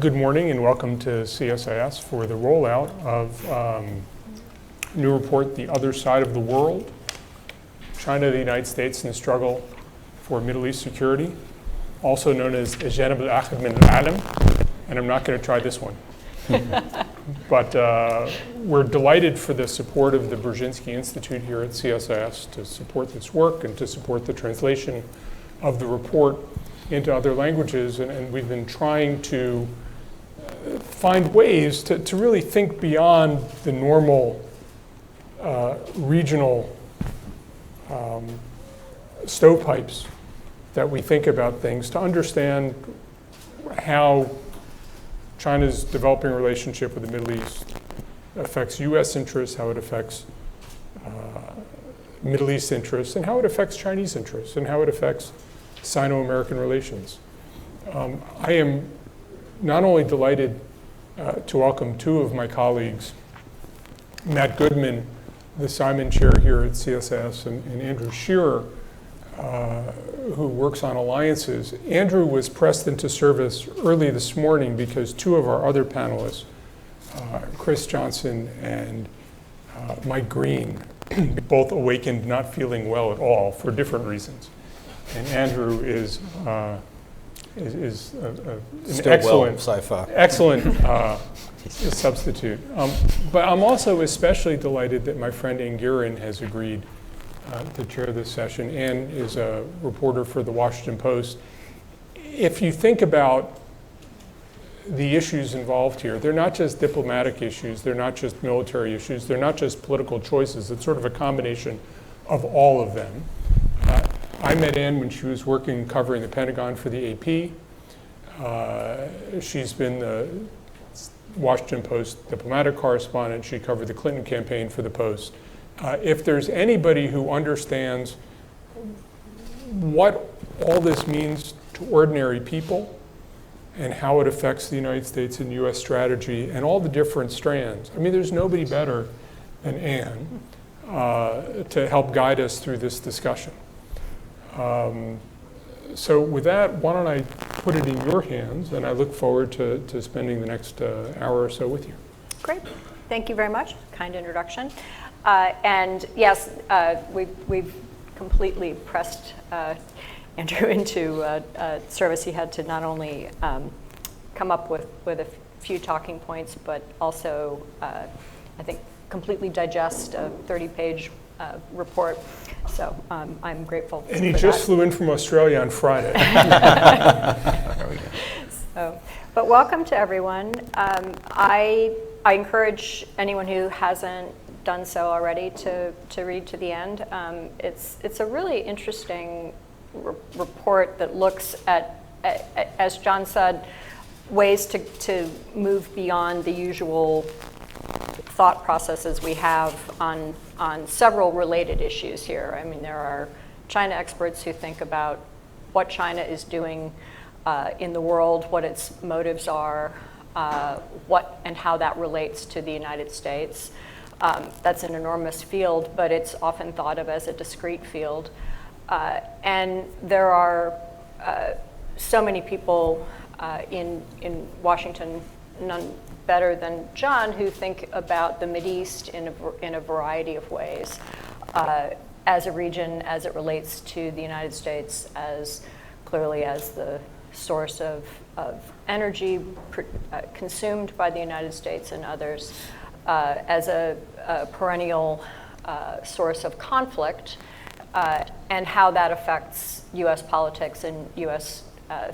Good morning and welcome to CSIS for the rollout of new report, The Other Side of the World, China, the United States, and the Struggle for Middle East Security, also known as Janib al-Akhir min al-Alam, and I'm not going to try this one. But we're delighted for the support of the Brzezinski Institute here at CSIS to support this work and to support the translation of the report into other languages, and we've been trying to find ways to really think beyond the normal regional stovepipes that we think about things, to understand how China's developing relationship with the Middle East affects US interests, how it affects Middle East interests, and how it affects Chinese interests, and how it affects Sino-American relations. I am not only delighted to welcome two of my colleagues, Matt Goodman, the Simon Chair here at CSIS, and Andrew Shearer, who works on alliances. Andrew was pressed into service early this morning because two of our other panelists, Chris Johnson and Mike Green, both awakened not feeling well at all for different reasons. And Andrew is an excellent substitute. But I'm also especially delighted that my friend Angiran has agreed to chair this session and is a reporter for the Washington Post. If you think about the issues involved here, they're not just diplomatic issues, they're not just military issues, they're not just political choices, it's sort of a combination of all of them. I met Ann when she was working covering the Pentagon for the AP. She's been the Washington Post diplomatic correspondent. She covered the Clinton campaign for the Post. If there's anybody who understands what all this means to ordinary people and how it affects the United States and US strategy and all the different strands, I mean, there's nobody better than Ann to help guide us through this discussion. So with that, why don't I put it in your hands, and I look forward to spending the next hour or so with you. Great. Thank you very much. Kind introduction. And yes, we've completely pressed Andrew into service. He had to not only come up with a few talking points, but also, I think, completely digest a 30-page report. So I'm grateful. And he just flew in from Australia on Friday. There we go. So, but welcome to everyone. I encourage anyone who hasn't done so already to read to the end. It's a really interesting report that looks at, as John said, ways to move beyond the usual thought processes we have on several related issues here. I mean, there are China experts who think about what China is doing in the world, what its motives are, what and how that relates to the United States. That's an enormous field, but it's often thought of as a discrete field. And there are so many people in Washington, none better than John, who think about the Mideast in a variety of ways, as a region, as it relates to the United States, as clearly as the source of energy consumed by the United States and others, as a perennial source of conflict, and how that affects US politics and US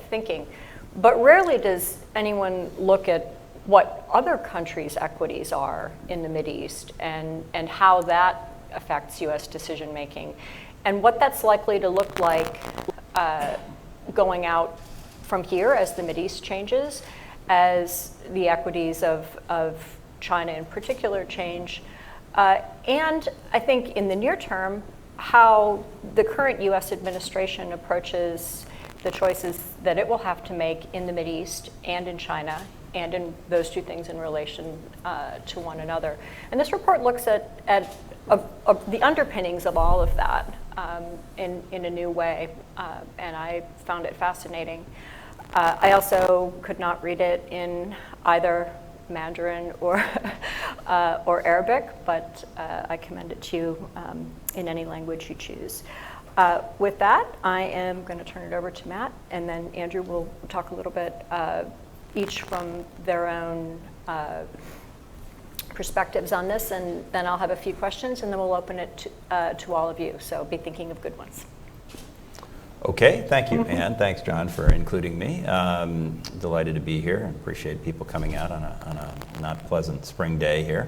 thinking. But rarely does anyone look at what other countries' equities are in the Mideast and how that affects US decision making, and what that's likely to look like going out from here as the Mideast changes, as the equities of China in particular change, and I think in the near term, how the current US administration approaches the choices that it will have to make in the Mideast and in China, and in those two things in relation to one another. And this report looks at the underpinnings of all of that in a new way, and I found it fascinating. I also could not read it in either Mandarin or Arabic, but I commend it to you in any language you choose. With that, I am going to turn it over to Matt, and then Andrew will talk a little bit, each from their own perspectives on this, and then I'll have a few questions, and then we'll open it to all of you. So be thinking of good ones. Okay, thank you, Anne. Thanks, John, for including me. Delighted to be here. Appreciate people coming out on a not pleasant spring day here.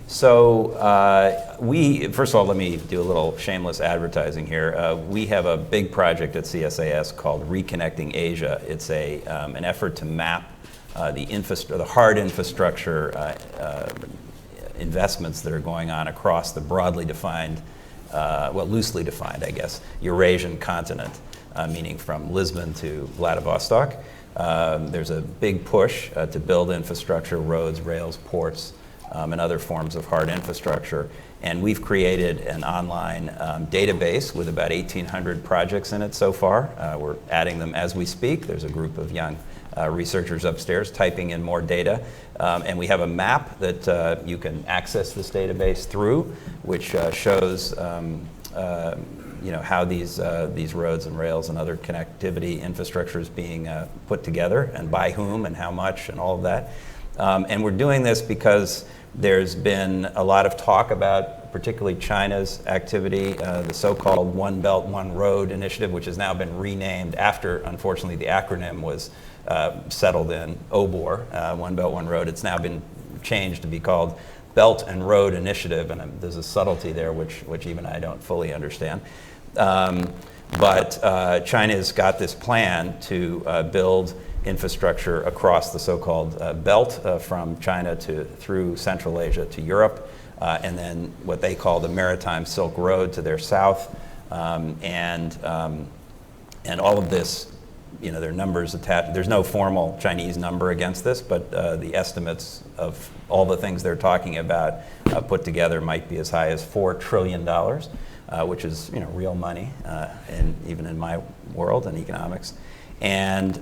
First of all, let me do a little shameless advertising here. We have a big project at CSIS called Reconnecting Asia. It's an effort to map the hard infrastructure investments that are going on across the broadly defined, loosely defined, I guess, Eurasian continent, meaning from Lisbon to Vladivostok. There's a big push to build infrastructure, roads, rails, ports, and other forms of hard infrastructure. And we've created an online database with about 1,800 projects in it so far. We're adding them as we speak. There's a group of young researchers upstairs typing in more data. And we have a map that you can access this database through, which shows how these roads and rails and other connectivity infrastructure is being put together, and by whom and how much and all of that. And we're doing this because there's been a lot of talk about particularly China's activity, the so-called One Belt, One Road initiative, which has now been renamed after, unfortunately, the acronym was settled in OBOR, One Belt, One Road. It's now been changed to be called Belt and Road Initiative, and there's a subtlety there which even I don't fully understand. But China's got this plan to build infrastructure across the so-called belt from China through Central Asia to Europe, and then what they call the Maritime Silk Road to their south, and all of this. There are numbers attached. There's no formal Chinese number against this, but the estimates of all the things they're talking about put together might be as high as $4 trillion, which is real money, even in my world in economics. And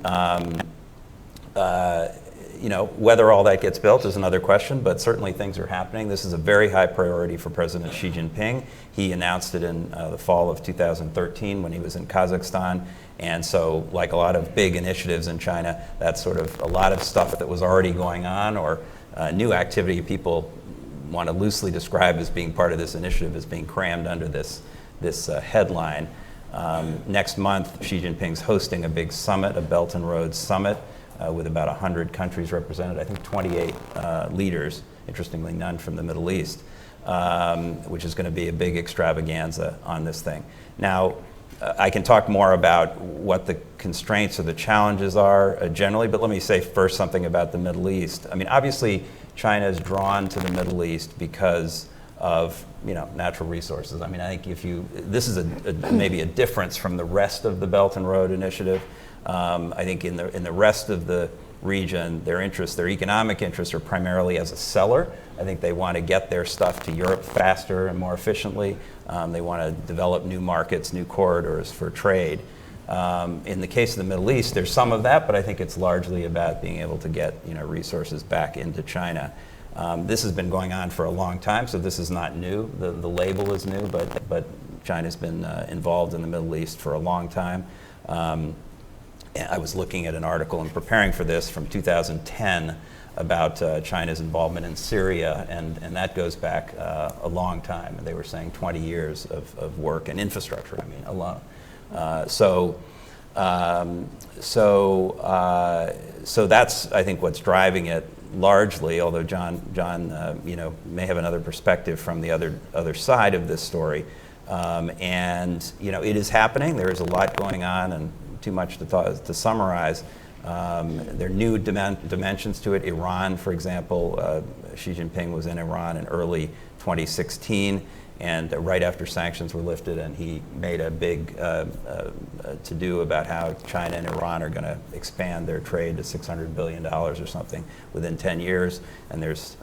whether all that gets built is another question, but certainly things are happening. This is a very high priority for President Xi Jinping. He announced it in the fall of 2013 when he was in Kazakhstan. And so, like a lot of big initiatives in China, that's sort of a lot of stuff that was already going on, or new activity people want to loosely describe as being part of this initiative is being crammed under this headline. Next month, Xi Jinping's hosting a big summit, a Belt and Road Summit, with about 100 countries represented, I think 28 leaders, interestingly none from the Middle East, which is going to be a big extravaganza on this thing. Now, I can talk more about what the constraints or the challenges are generally, but let me say first something about the Middle East. I mean, obviously, China is drawn to the Middle East because of natural resources. I mean, I think this is maybe a difference from the rest of the Belt and Road Initiative. I think in the rest of the region, their economic interests are primarily as a seller. I think they want to get their stuff to Europe faster and more efficiently. They want to develop new markets, new corridors for trade. In the case of the Middle East, there's some of that, but I think it's largely about being able to get resources back into China. This has been going on for a long time, so this is not new. The label is new, but China's been involved in the Middle East for a long time. I was looking at an article and preparing for this from 2010 about China's involvement in Syria, and that goes back a long time. They were saying 20 years of work and infrastructure, alone. So that's, I think, what's driving it largely, although John may have another perspective from the other side of this story. It is happening. There is a lot going on, and too much to summarize. There are new dimensions to it. Iran, for example, Xi Jinping was in Iran in early 2016, and right after sanctions were lifted, and he made a big to-do about how China and Iran are going to expand their trade to $600 billion or something within 10 years. And there's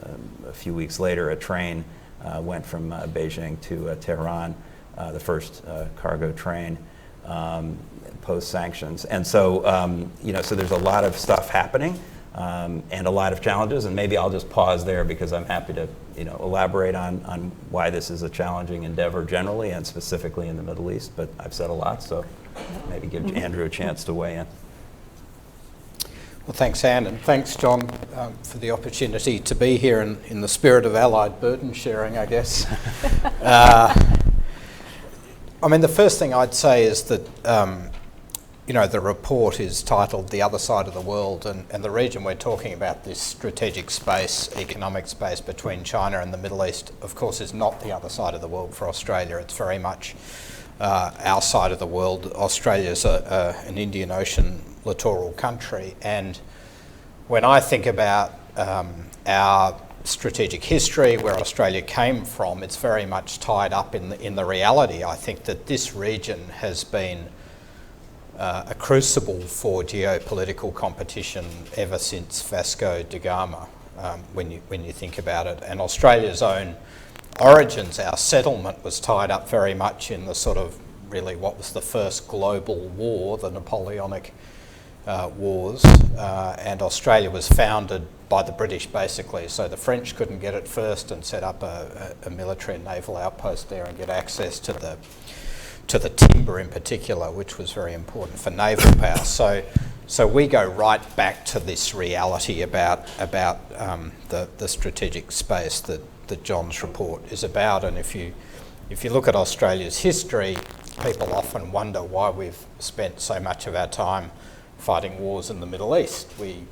a few weeks later, a train went from Beijing to Tehran, the first cargo train. post-sanctions. And so, so there's a lot of stuff happening and a lot of challenges, and maybe I'll just pause there because I'm happy to elaborate on why this is a challenging endeavor generally and specifically in the Middle East, but I've said a lot, so maybe give Andrew a chance to weigh in. Well, thanks, Anne, and thanks, John, for the opportunity to be here in the spirit of allied burden sharing, I guess. I mean, the first thing I'd say is that, the report is titled The Other Side of the World, and the region we're talking about, this strategic space, economic space between China and the Middle East, of course, is not the other side of the world for Australia. It's very much our side of the world. Australia's an Indian Ocean littoral country, and when I think about our strategic history, where Australia came from, it's very much tied up in the reality. I think that this region has been a crucible for geopolitical competition ever since Vasco da Gama, when you think about it. And Australia's own origins, our settlement, was tied up very much in the sort of really what was the first global war, the Napoleonic wars, and Australia was founded by the British basically, so the French couldn't get it first and set up a military and naval outpost there and get access to the timber in particular, which was very important for naval power. So we go right back to this reality about the strategic space that John's report is about. And if you look at Australia's history, people often wonder why we've spent so much of our time fighting wars in the Middle East. We,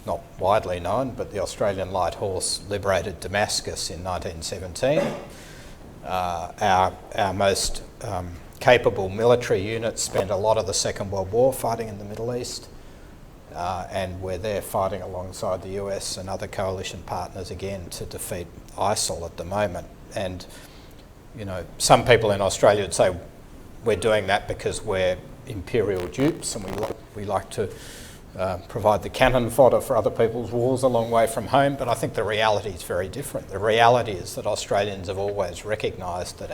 not widely known, but the Australian Light Horse liberated Damascus in 1917. Our most capable military units spent a lot of the Second World War fighting in the Middle East, and we're there fighting alongside the US and other coalition partners again to defeat ISIL at the moment. And some people in Australia would say we're doing that because we're imperial dupes and we like to provide the cannon fodder for other people's wars a long way from home, but I think the reality is very different. The reality is that Australians have always recognised that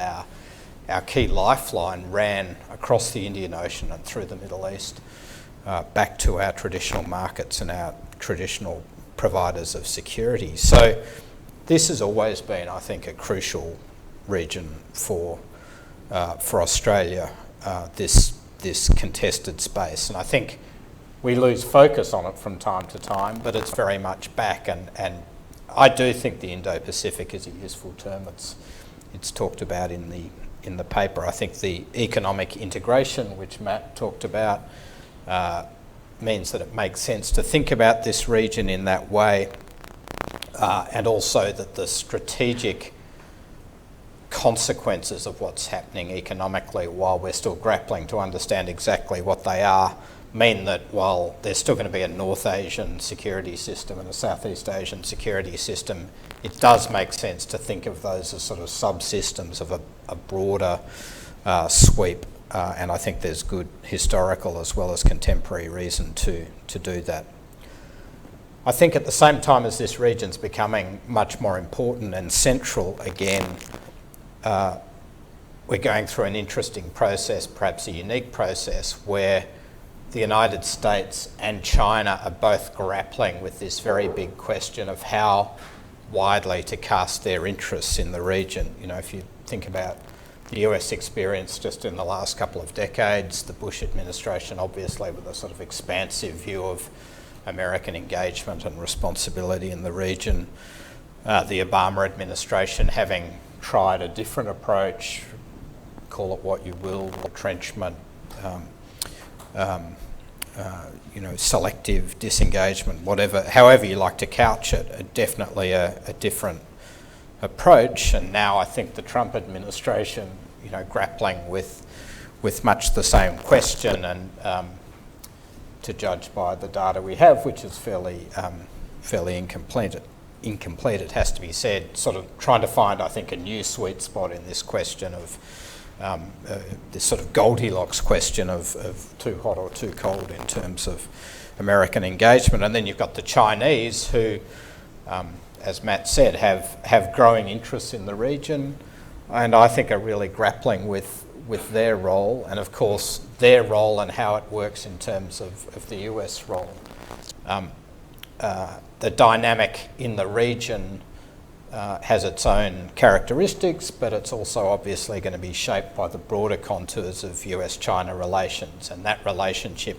our key lifeline ran across the Indian Ocean and through the Middle East back to our traditional markets and our traditional providers of security. So this has always been, I think, a crucial region for Australia, this contested space. And I think we lose focus on it from time to time, but it's very much back. And I do think the Indo-Pacific is a useful term. It's talked about in the paper. I think the economic integration, which Matt talked about, means that it makes sense to think about this region in that way, and also that the strategic consequences of what's happening economically, while we're still grappling to understand exactly what they are, mean that while there's still going to be a North Asian security system and a Southeast Asian security system, it does make sense to think of those as sort of subsystems of a broader sweep, and I think there's good historical as well as contemporary reason to do that. I think at the same time as this region's becoming much more important and central again, we're going through an interesting process, perhaps a unique process, where the United States and China are both grappling with this very big question of how widely to cast their interests in the region. If you think about the US experience just in the last couple of decades, the Bush administration obviously with a sort of expansive view of American engagement and responsibility in the region, the Obama administration having tried a different approach, call it what you will, retrenchment, selective disengagement, however you like to couch it, definitely a different approach. And now I think the Trump administration, grappling with much the same question, and to judge by the data we have, which is fairly incomplete, it has to be said, sort of trying to find, I think, a new sweet spot in this question of this sort of Goldilocks question of too hot or too cold in terms of American engagement. And then you've got the Chinese who, as Matt said, have growing interests in the region, and I think are really grappling with with their role, and of course their role and how it works in terms of the US role. The dynamic in the region has its own characteristics, but it's also obviously going to be shaped by the broader contours of US-China relations, and that relationship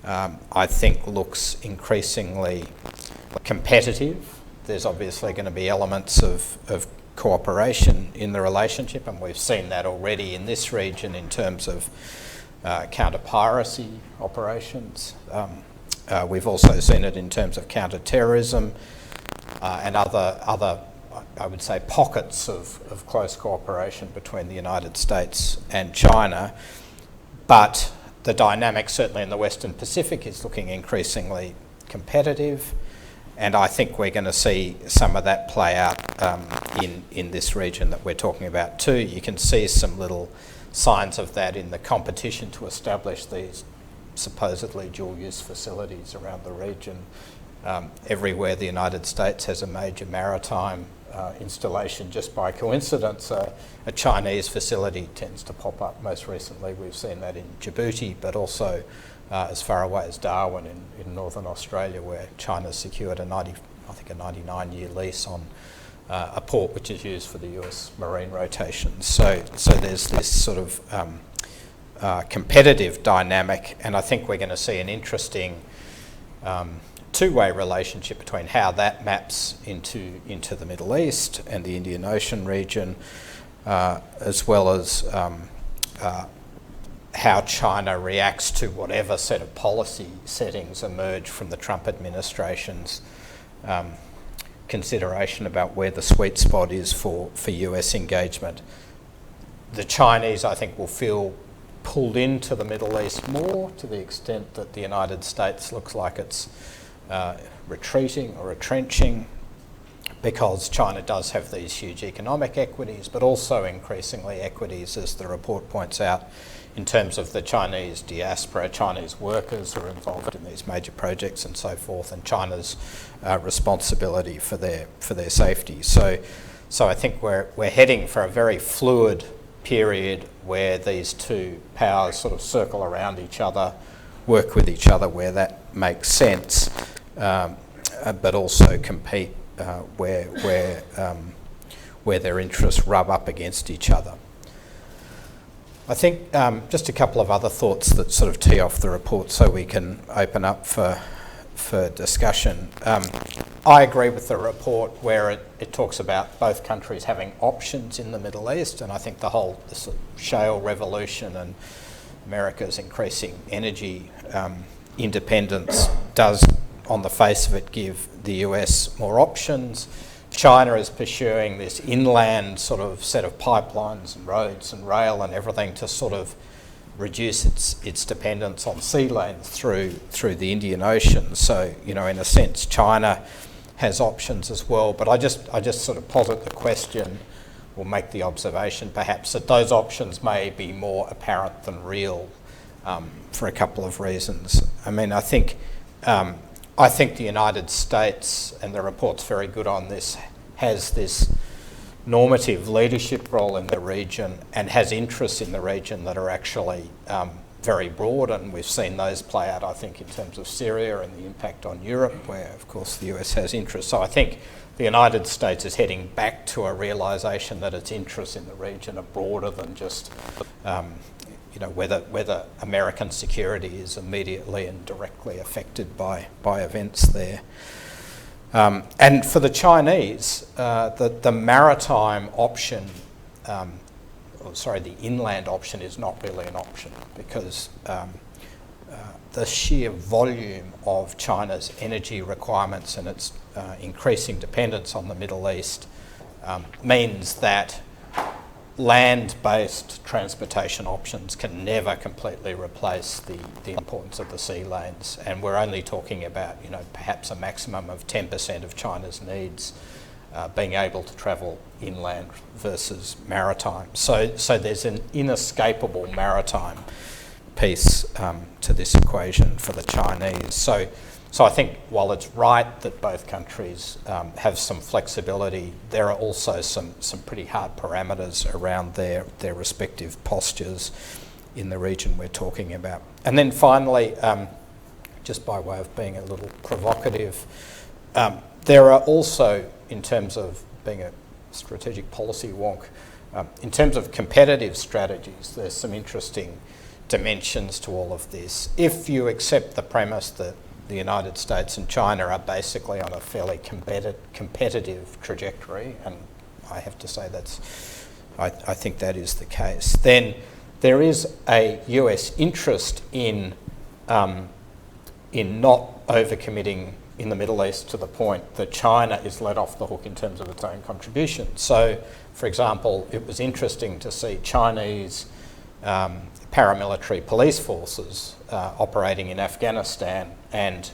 I think looks increasingly competitive. There's obviously going to be elements of cooperation in the relationship, and we've seen that already in this region in terms of counter-piracy operations. We've also seen it in terms of counter-terrorism and other, I would say, pockets of close cooperation between the United States and China. But the dynamic, certainly in the Western Pacific, is looking increasingly competitive. And I think we're going to see some of that play out in this region that we're talking about too. You can see some little signs of that in the competition to establish these supposedly dual-use facilities around the region. Everywhere the United States has a major maritime installation, just by coincidence, a Chinese facility tends to pop up. Most recently we've seen that in Djibouti, but also as far away as Darwin in northern Australia, where China's secured a 99-year lease on a port which is used for the US marine rotations. So there's this sort of competitive dynamic, and I think we're going to see an interesting two-way relationship between how that maps into the Middle East and the Indian Ocean region, as well as how China reacts to whatever set of policy settings emerge from the Trump administration's consideration about where the sweet spot is for US engagement. The Chinese, I think, will feel pulled into the Middle East more, to the extent that the United States looks like it's retreating or retrenching, because China does have these huge economic equities, but also increasingly equities, as the report points out, in terms of the Chinese diaspora, Chinese workers who are involved in these major projects and so forth, and China's responsibility for their safety. So I think we're heading for a very fluid period where these two powers sort of circle around each other, work with each other where that makes sense, but also compete where their interests rub up against each other. I think just a couple of other thoughts that sort of tee off the report so we can open up for discussion. I agree with the report where it talks about both countries having options in the Middle East, and I think this sort of shale revolution and America's increasing energy independence does, on the face of it, give the US more options. China is pursuing this inland sort of set of pipelines and roads and rail and everything to sort of reduce its dependence on sea lanes through the Indian Ocean. So, in a sense, China has options as well. But I just sort of posit the question, or make the observation perhaps, that those options may be more apparent than real for a couple of reasons. I mean, I think the United States, and the report's very good on this, has this normative leadership role in the region and has interests in the region that are actually very broad, and we've seen those play out, I think, in terms of Syria and the impact on Europe, where, of course, the US has interests. So I think the United States is heading back to a realisation that its interests in the region are broader than just whether American security is immediately and directly affected by events there. And for the Chinese, the maritime option, the inland option is not really an option, because the sheer volume of China's energy requirements and its increasing dependence on the Middle East means that land-based transportation options can never completely replace the importance of the sea lanes, and we're only talking about perhaps a maximum of 10% of China's needs being able to travel inland versus maritime. So there's an inescapable maritime piece to this equation for the Chinese. So So I think while it's right that both countries have some flexibility, there are also some pretty hard parameters around their respective postures in the region we're talking about. And then finally, just by way of being a little provocative, there are also, in terms of being a strategic policy wonk, in terms of competitive strategies, there's some interesting dimensions to all of this. If you accept the premise that the United States and China are basically on a fairly competitive trajectory, and I have to say I think that is the case, then there is a US interest in not overcommitting in the Middle East to the point that China is let off the hook in terms of its own contribution. So, for example, it was interesting to see Chinese paramilitary police forces operating in Afghanistan, and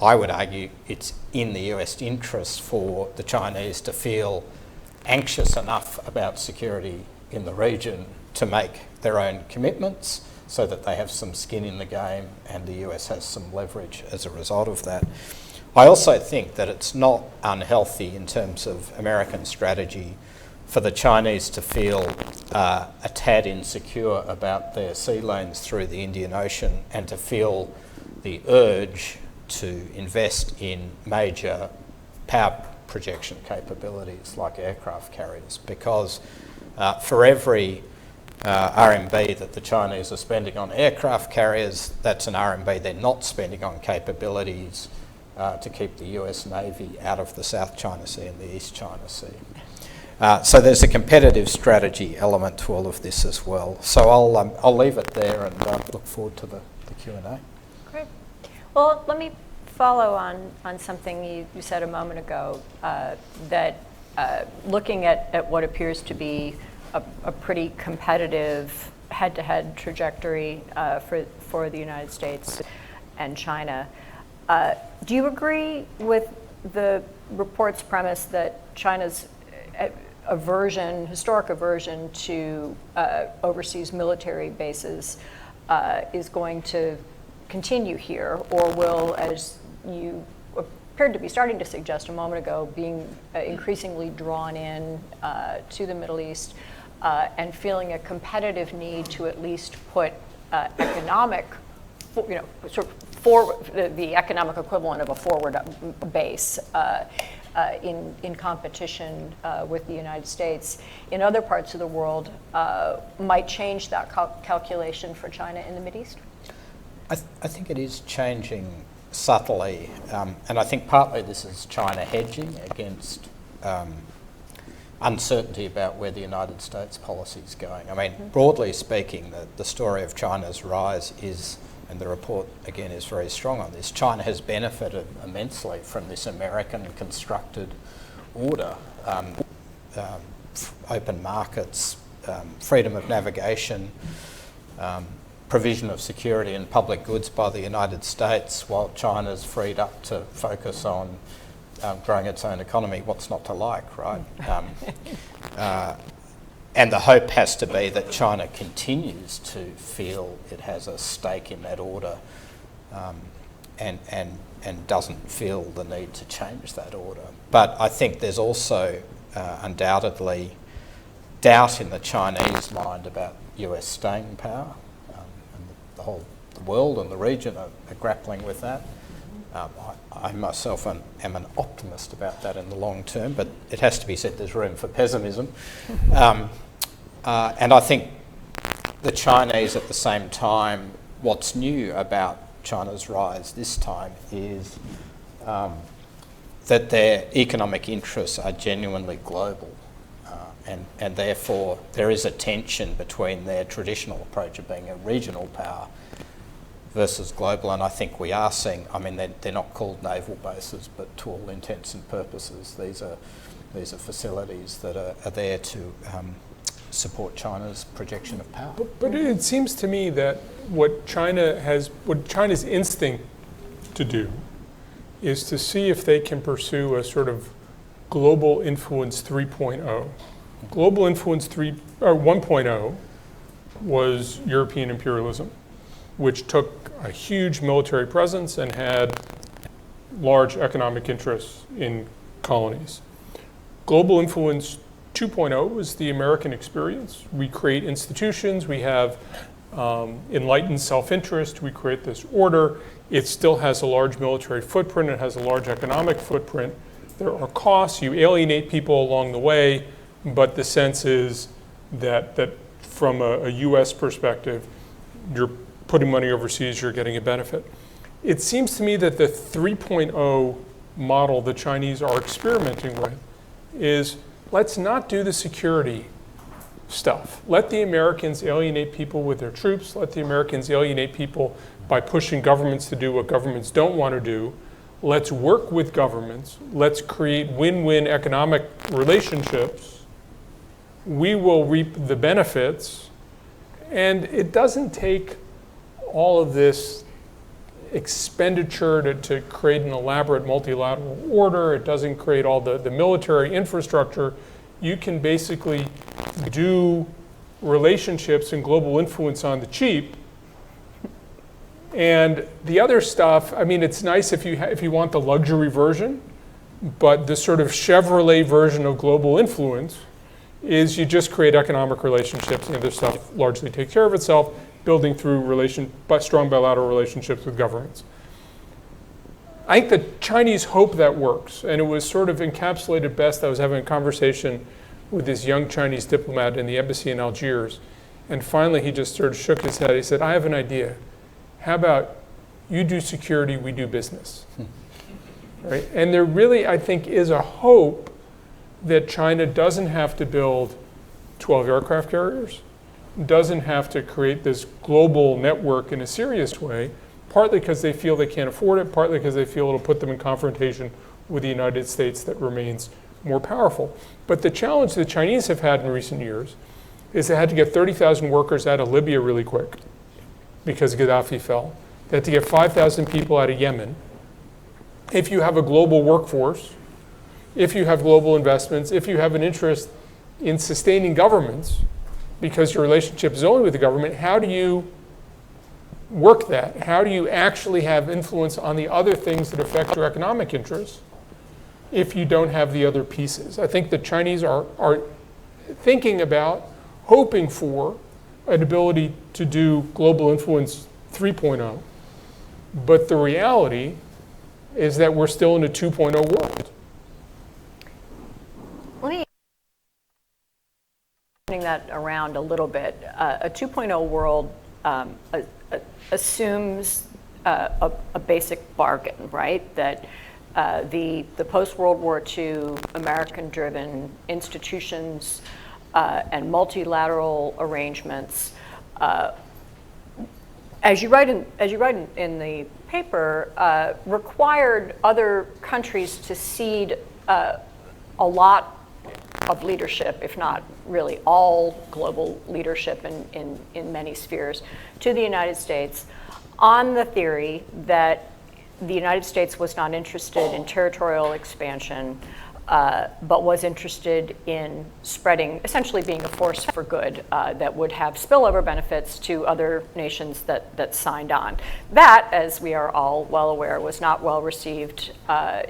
I would argue it's in the US interest for the Chinese to feel anxious enough about security in the region to make their own commitments so that they have some skin in the game and the US has some leverage as a result of that. I also think that it's not unhealthy in terms of American strategy for the Chinese to feel a tad insecure about their sea lanes through the Indian Ocean and to feel the urge to invest in major power projection capabilities like aircraft carriers, because for every RMB that the Chinese are spending on aircraft carriers, that's an RMB they're not spending on capabilities to keep the US Navy out of the South China Sea and the East China Sea. So there's a competitive strategy element to all of this as well. So I'll leave it there and look forward to the Q&A. Great. Well, let me follow on something you said a moment ago, that looking at what appears to be a pretty competitive head-to-head trajectory for the United States and China. Do you agree with the report's premise that China's historic aversion to overseas military bases is going to continue here, or will, as you appeared to be starting to suggest a moment ago, being increasingly drawn in to the Middle East and feeling a competitive need to at least put economic, sort of the economic equivalent of a forward base in competition with the United States in other parts of the world might change that calculation for China in the Mideast? I think it is changing subtly, and I think partly this is China hedging against uncertainty about where the United States policy is going. I mean, broadly speaking, the story of China's rise is, and the report again is very strong on this, China has benefited immensely from this American constructed order, open markets, freedom of navigation, provision of security and public goods by the United States, while China's freed up to focus on growing its own economy. What's not to like, right? And the hope has to be that China continues to feel it has a stake in that order and doesn't feel the need to change that order. But I think there's also undoubtedly doubt in the Chinese mind about US staying power. And the world and the region are grappling with that. I myself am an optimist about that in the long term, but it has to be said there's room for pessimism. And I think the Chinese at the same time, what's new about China's rise this time is that their economic interests are genuinely global. And therefore there is a tension between their traditional approach of being a regional power versus global, and I think we are seeing, I mean, they're not called naval bases, but to all intents and purposes, these are facilities that are there to support China's projection of power. But it seems to me that what China's instinct to do is to see if they can pursue a sort of global influence 3.0. Global influence 1.0 was European imperialism, which took a huge military presence and had large economic interests in colonies. Global influence 2.0 is the American experience. We create institutions, we have enlightened self-interest, we create this order. It still has a large military footprint, it has a large economic footprint. There are costs, you alienate people along the way, but the sense is that from a US perspective, you're putting money overseas, you're getting a benefit. It seems to me that the 3.0 model the Chinese are experimenting with is, let's not do the security stuff. Let the Americans alienate people with their troops. Let the Americans alienate people by pushing governments to do what governments don't want to do. Let's work with governments. Let's create win-win economic relationships. We will reap the benefits. And it doesn't take all of this expenditure to create an elaborate multilateral order. It doesn't create all the military infrastructure. You can basically do relationships and global influence on the cheap. And the other stuff, I mean, it's nice if you want the luxury version, but the sort of Chevrolet version of global influence is you just create economic relationships, and the other stuff largely takes care of itself, building through strong bilateral relationships with governments. I think the Chinese hope that works, and it was sort of encapsulated best. I was having a conversation with this young Chinese diplomat in the embassy in Algiers, and finally he just sort of shook his head. He said, I have an idea. How about you do security, we do business? Right? And there really, I think, is a hope that China doesn't have to build 12 aircraft carriers, doesn't have to create this global network in a serious way, partly because they feel they can't afford it, partly because they feel it'll put them in confrontation with the United States that remains more powerful. But the challenge the Chinese have had in recent years is they had to get 30,000 workers out of Libya really quick because Gaddafi fell. They had to get 5,000 people out of Yemen. If you have a global workforce, if you have global investments, if you have an interest in sustaining governments, because your relationship is only with the government, how do you work that? How do you actually have influence on the other things that affect your economic interests if you don't have the other pieces? I think the Chinese are thinking about, hoping for an ability to do global influence 3.0. But the reality is that we're still in a 2.0 world. Let me turning that around a little bit. A 2.0 world assumes a basic bargain, right? That the post-World War II American-driven institutions and multilateral arrangements, as you write in the paper, required other countries to cede a lot of leadership, if not really all global leadership in many spheres, to the United States, on the theory that the United States was not interested in territorial expansion, but was interested in spreading, essentially being a force for good that would have spillover benefits to other nations that signed on. That, as we are all well aware, was not well received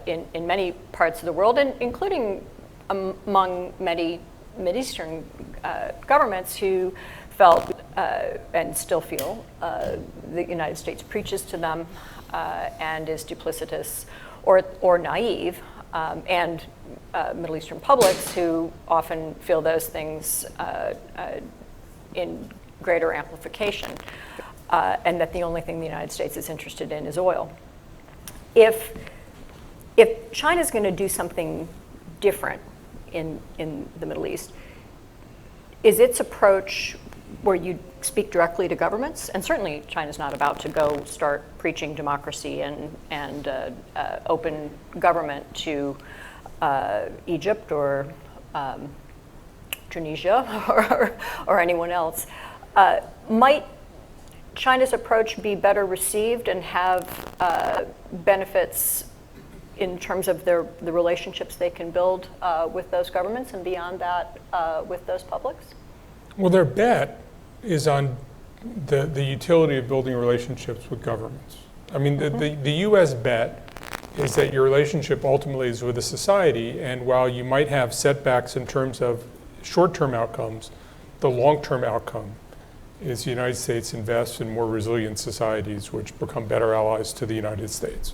in many parts of the world, and including among many Mideastern governments who felt and still feel the United States preaches to them and is duplicitous or naive, and Middle Eastern publics who often feel those things in greater amplification, and that the only thing the United States is interested in is oil. If China's going to do something different in the Middle East, is its approach where you speak directly to governments? And certainly China's not about to go start preaching democracy and open government to Egypt or Tunisia or anyone else. Might China's approach be better received and have benefits in terms of the relationships they can build with those governments, and beyond that with those publics? Well, their bet is on the utility of building relationships with governments. I mean, the U.S. bet is that your relationship ultimately is with a society, and while you might have setbacks in terms of short-term outcomes, the long-term outcome is the United States invests in more resilient societies which become better allies to the United States.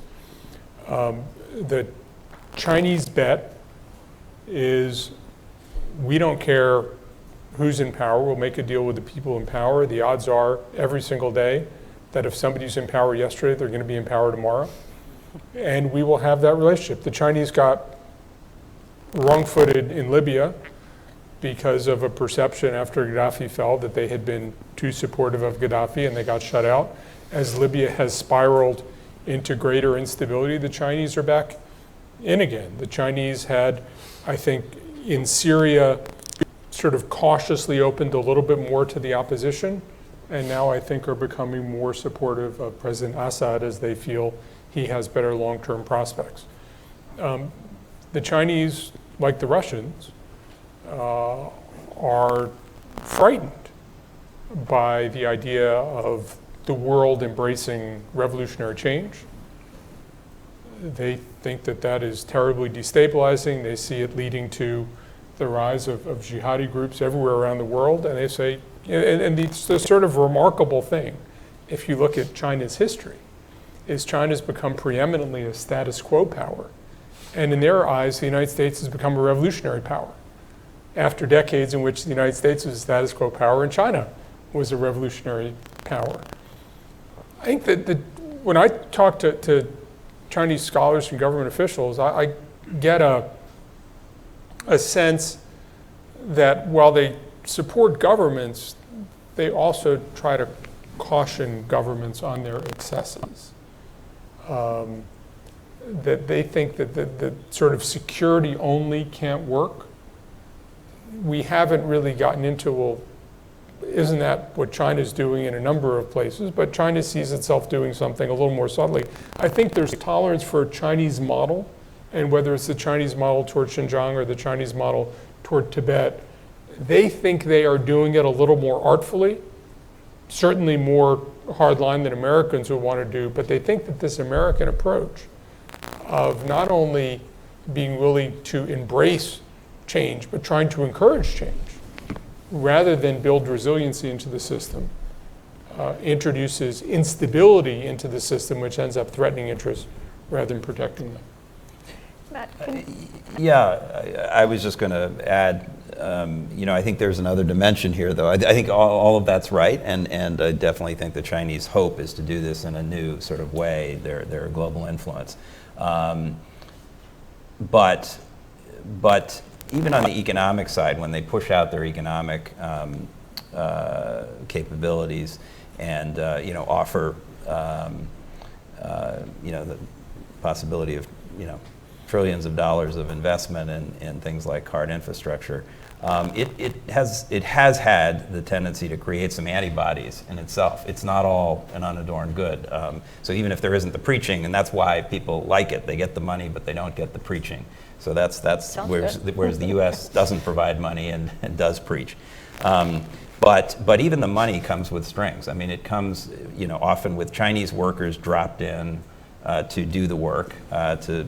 The Chinese bet is we don't care who's in power, we'll make a deal with the people in power. The odds are every single day that if somebody's in power yesterday, they're going to be in power tomorrow. And we will have that relationship. The Chinese got wrong-footed in Libya because of a perception after Gaddafi fell that they had been too supportive of Gaddafi and they got shut out. As Libya has spiraled into greater instability, the Chinese are back in again. The Chinese had, I think, in Syria, sort of cautiously opened a little bit more to the opposition, and now I think are becoming more supportive of President Assad as they feel he has better long-term prospects. The Chinese, like the Russians, are frightened by the idea of the world embracing revolutionary change. They think that that is terribly destabilizing. They see it leading to the rise of jihadi groups everywhere around the world, and they say, and the sort of remarkable thing, if you look at China's history, is China's become preeminently a status quo power. And in their eyes, the United States has become a revolutionary power after decades in which the United States was a status quo power and China was a revolutionary power. I think that when I talk to Chinese scholars and government officials, I get a sense that while they support governments, they also try to caution governments on their excesses. That they think that the sort of security only can't work. We haven't really gotten into, well, isn't that what China's doing in a number of places? But China sees itself doing something a little more subtly. I think there's tolerance for a Chinese model, and whether it's the Chinese model toward Xinjiang or the Chinese model toward Tibet, they think they are doing it a little more artfully, certainly more hardline than Americans would want to do, but they think that this American approach of not only being willing to embrace change, but trying to encourage change, rather than build resiliency into the system, introduces instability into the system, which ends up threatening interests rather than protecting them. Matt, Yeah, I was just going to add, I think there's another dimension here, though. I think all of that's right, and I definitely think the Chinese hope is to do this in a new sort of way, their global influence. But even on the economic side, when they push out their economic capabilities and offer the possibility of trillions of dollars of investment in things like hard infrastructure, it has had the tendency to create some antibodies in itself. It's not all an unadorned good. So even if there isn't the preaching, and that's why people like it, they get the money, but they don't get the preaching. So that's whereas the U.S. doesn't provide money and does preach. But even the money comes with strings. I mean, it comes often with Chinese workers dropped in to do the work, to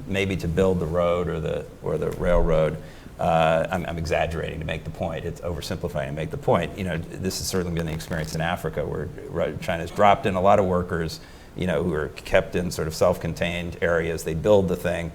maybe to build the road or the railroad. I'm exaggerating to make the point. It's oversimplifying to make the point. This has certainly been the experience in Africa, where China's dropped in a lot of workers, who are kept in sort of self-contained areas. They build the thing,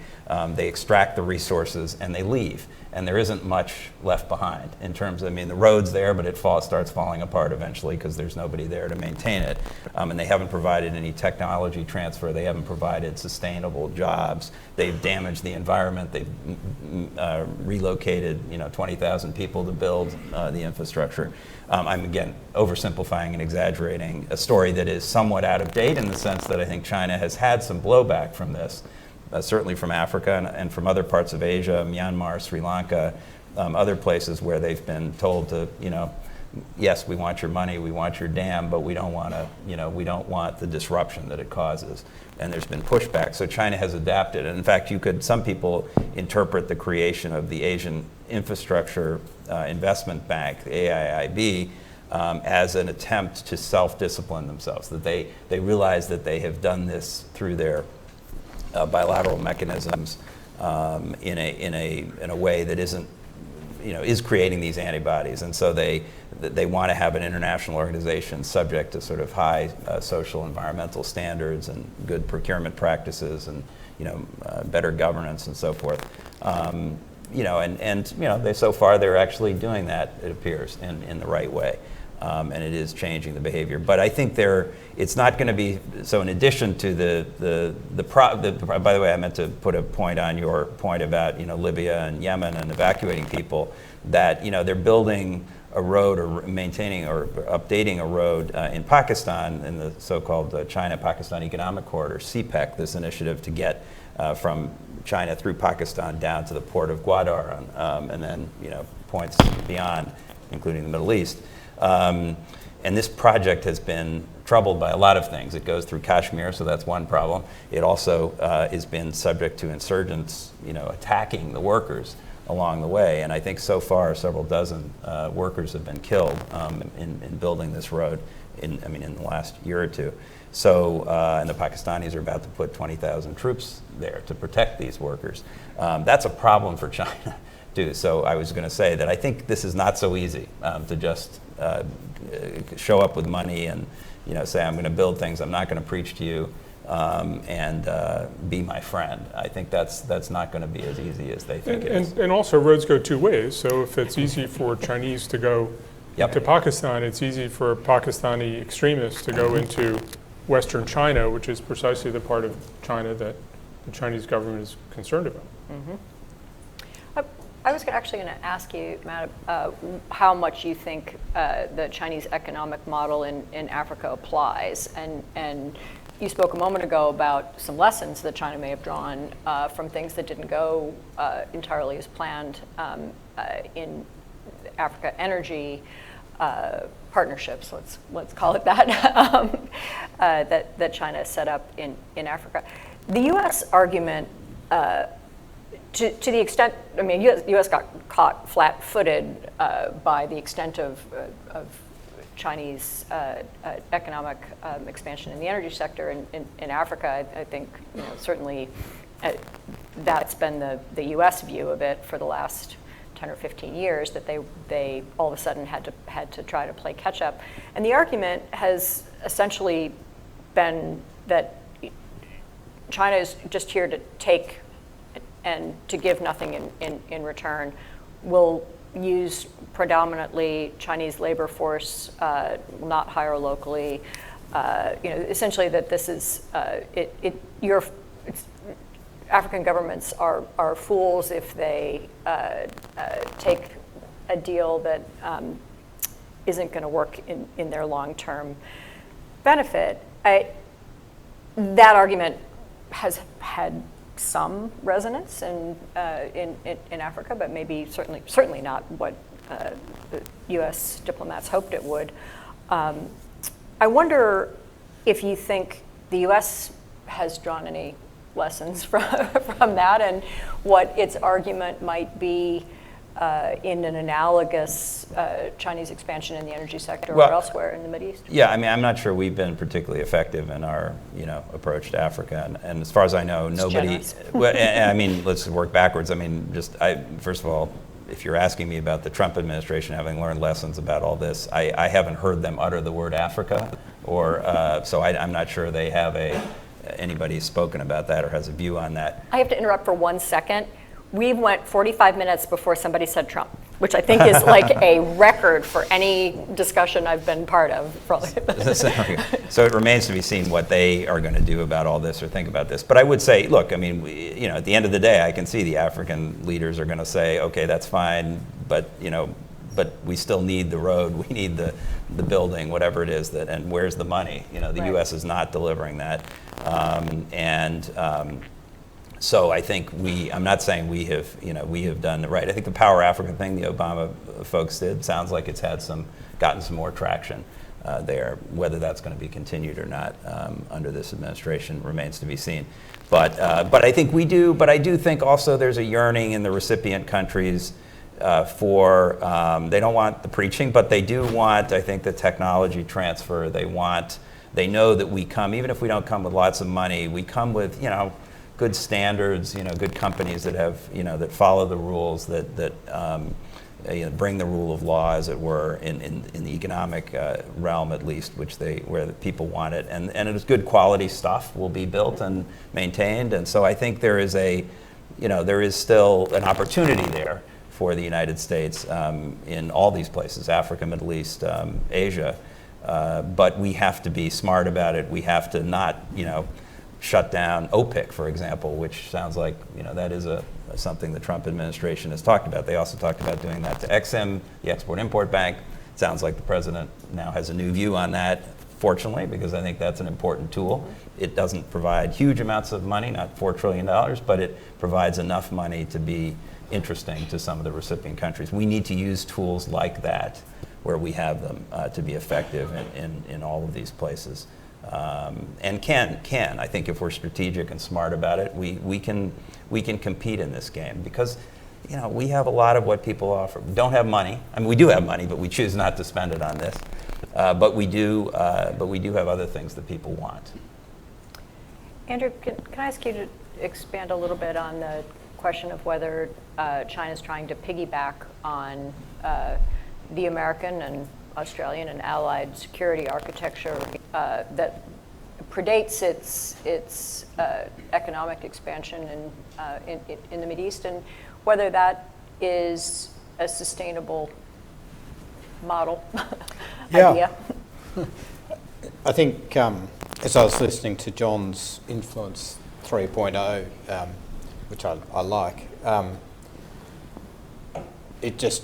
they extract the resources, and they leave. And there isn't much left behind in terms of, the road's there, but it starts falling apart eventually because there's nobody there to maintain it. And they haven't provided any technology transfer. They haven't provided sustainable jobs. They've damaged the environment. They've relocated, 20,000 people to build the infrastructure. I'm, again, oversimplifying and exaggerating a story that is somewhat out of date in the sense that I think China has had some blowback from this. Certainly from Africa and from other parts of Asia, Myanmar, Sri Lanka, other places where they've been told to, yes, we want your money, we want your dam, but we don't want to, we don't want the disruption that it causes. And there's been pushback. So China has adapted. And in fact, some people interpret the creation of the Asian Infrastructure Investment Bank, the AIIB, as an attempt to self-discipline themselves, that they realize that they have done this through their bilateral mechanisms in a way that isn't, is creating these antibodies. And so they want to have an international organization subject to sort of high social environmental standards and good procurement practices and better governance and so forth. They so far they're actually doing that, it appears, in the right way. And it is changing the behavior. But I think it's not going to be, so in addition to by the way, I meant to put a point on your point about, Libya and Yemen and evacuating people, that, they're building a road or maintaining or updating a road in Pakistan in the so-called China-Pakistan Economic Corridor, CPEC, this initiative to get from China through Pakistan down to the port of Gwadar and then, points beyond, including the Middle East. And this project has been troubled by a lot of things. It goes through Kashmir, so that's one problem. It also has been subject to insurgents, attacking the workers along the way. And I think so far several dozen workers have been killed in building this road in the last year or two. So, and the Pakistanis are about to put 20,000 troops there to protect these workers. That's a problem for China, too. So I was going to say that I think this is not so easy to just show up with money and say, I'm going to build things, I'm not going to preach to you, and be my friend. I think that's not going to be as easy as they think it is. And also roads go two ways. So if it's easy for Chinese to go to Pakistan, it's easy for Pakistani extremists to go into Western China, which is precisely the part of China that the Chinese government is concerned about. Mm-hmm. I was actually going to ask you, Matt, how much you think the Chinese economic model in Africa applies. And you spoke a moment ago about some lessons that China may have drawn from things that didn't go entirely as planned in Africa energy partnerships, let's call it that, that China set up in Africa. The U.S. argument, to the extent, U.S. got caught flat-footed by the extent of Chinese economic expansion in the energy sector in Africa. I think certainly that's been the U.S. view of it for the last 10 or 15 years, that they all of a sudden had to try to play catch up. And the argument has essentially been that China is just here to take and to give nothing in return. Will use predominantly Chinese labor force, will not hire locally. Essentially that this is African governments are fools if they take a deal that isn't going to work in their long-term benefit. That argument has had some resonance in Africa, but maybe certainly not what the U.S. diplomats hoped it would. I wonder if you think the U.S. has drawn any lessons from that, and what its argument might be in an analogous Chinese expansion in the energy sector or elsewhere in the Mideast? Yeah, I'm not sure we've been particularly effective in our approach to Africa, and as far as I know, nobody. Well, let's work backwards. First of all, if you're asking me about the Trump administration having learned lessons about all this, I haven't heard them utter the word Africa, or so I'm not sure they have anybody's spoken about that or has a view on that. I have to interrupt for 1 second. We went 45 minutes before somebody said Trump, which I think is like a record for any discussion I've been part of. So it remains to be seen what they are going to do about all this or think about this. But I would say, look, at the end of the day, I can see the African leaders are going to say, okay, that's fine, but we still need the road, we need the building, whatever it is, and where's the money? The Right. U.S. is not delivering that. So I think I'm not saying we have done it right. I think the Power Africa thing the Obama folks did sounds like it's gotten some more traction there. Whether that's going to be continued or not under this administration remains to be seen. But I think we do. But I do think also there's a yearning in the recipient countries for, they don't want the preaching, but they do want, I think, the technology transfer. They know that we come, even if we don't come with lots of money, we come with, good standards, good companies that have, that follow the rules, that bring the rule of law, as it were, in the economic realm at least, where the people want it, and it is good quality stuff will be built and maintained, and so I think there is still an opportunity there for the United States in all these places, Africa, Middle East, Asia, but we have to be smart about it. We have to not, shut down OPIC, for example, which sounds like, that is something the Trump administration has talked about. They also talked about doing that to EXIM, the Export-Import Bank. It sounds like the president now has a new view on that, fortunately, because I think that's an important tool. It doesn't provide huge amounts of money, not $4 trillion, but it provides enough money to be interesting to some of the recipient countries. We need to use tools like that where we have them to be effective in all of these places. And I think if we're strategic and smart about it, we can compete in this game, because we have a lot of what people offer. We don't have money. I mean, we do have money, but we choose not to spend it on this. But we do have other things that people want. Andrew, can I ask you to expand a little bit on the question of whether China's trying to piggyback on the American and Australian and allied security architecture that predates its economic expansion in the Mideast, and whether that is a sustainable model idea? I think as I was listening to John's Influence 3.0, which I like, it just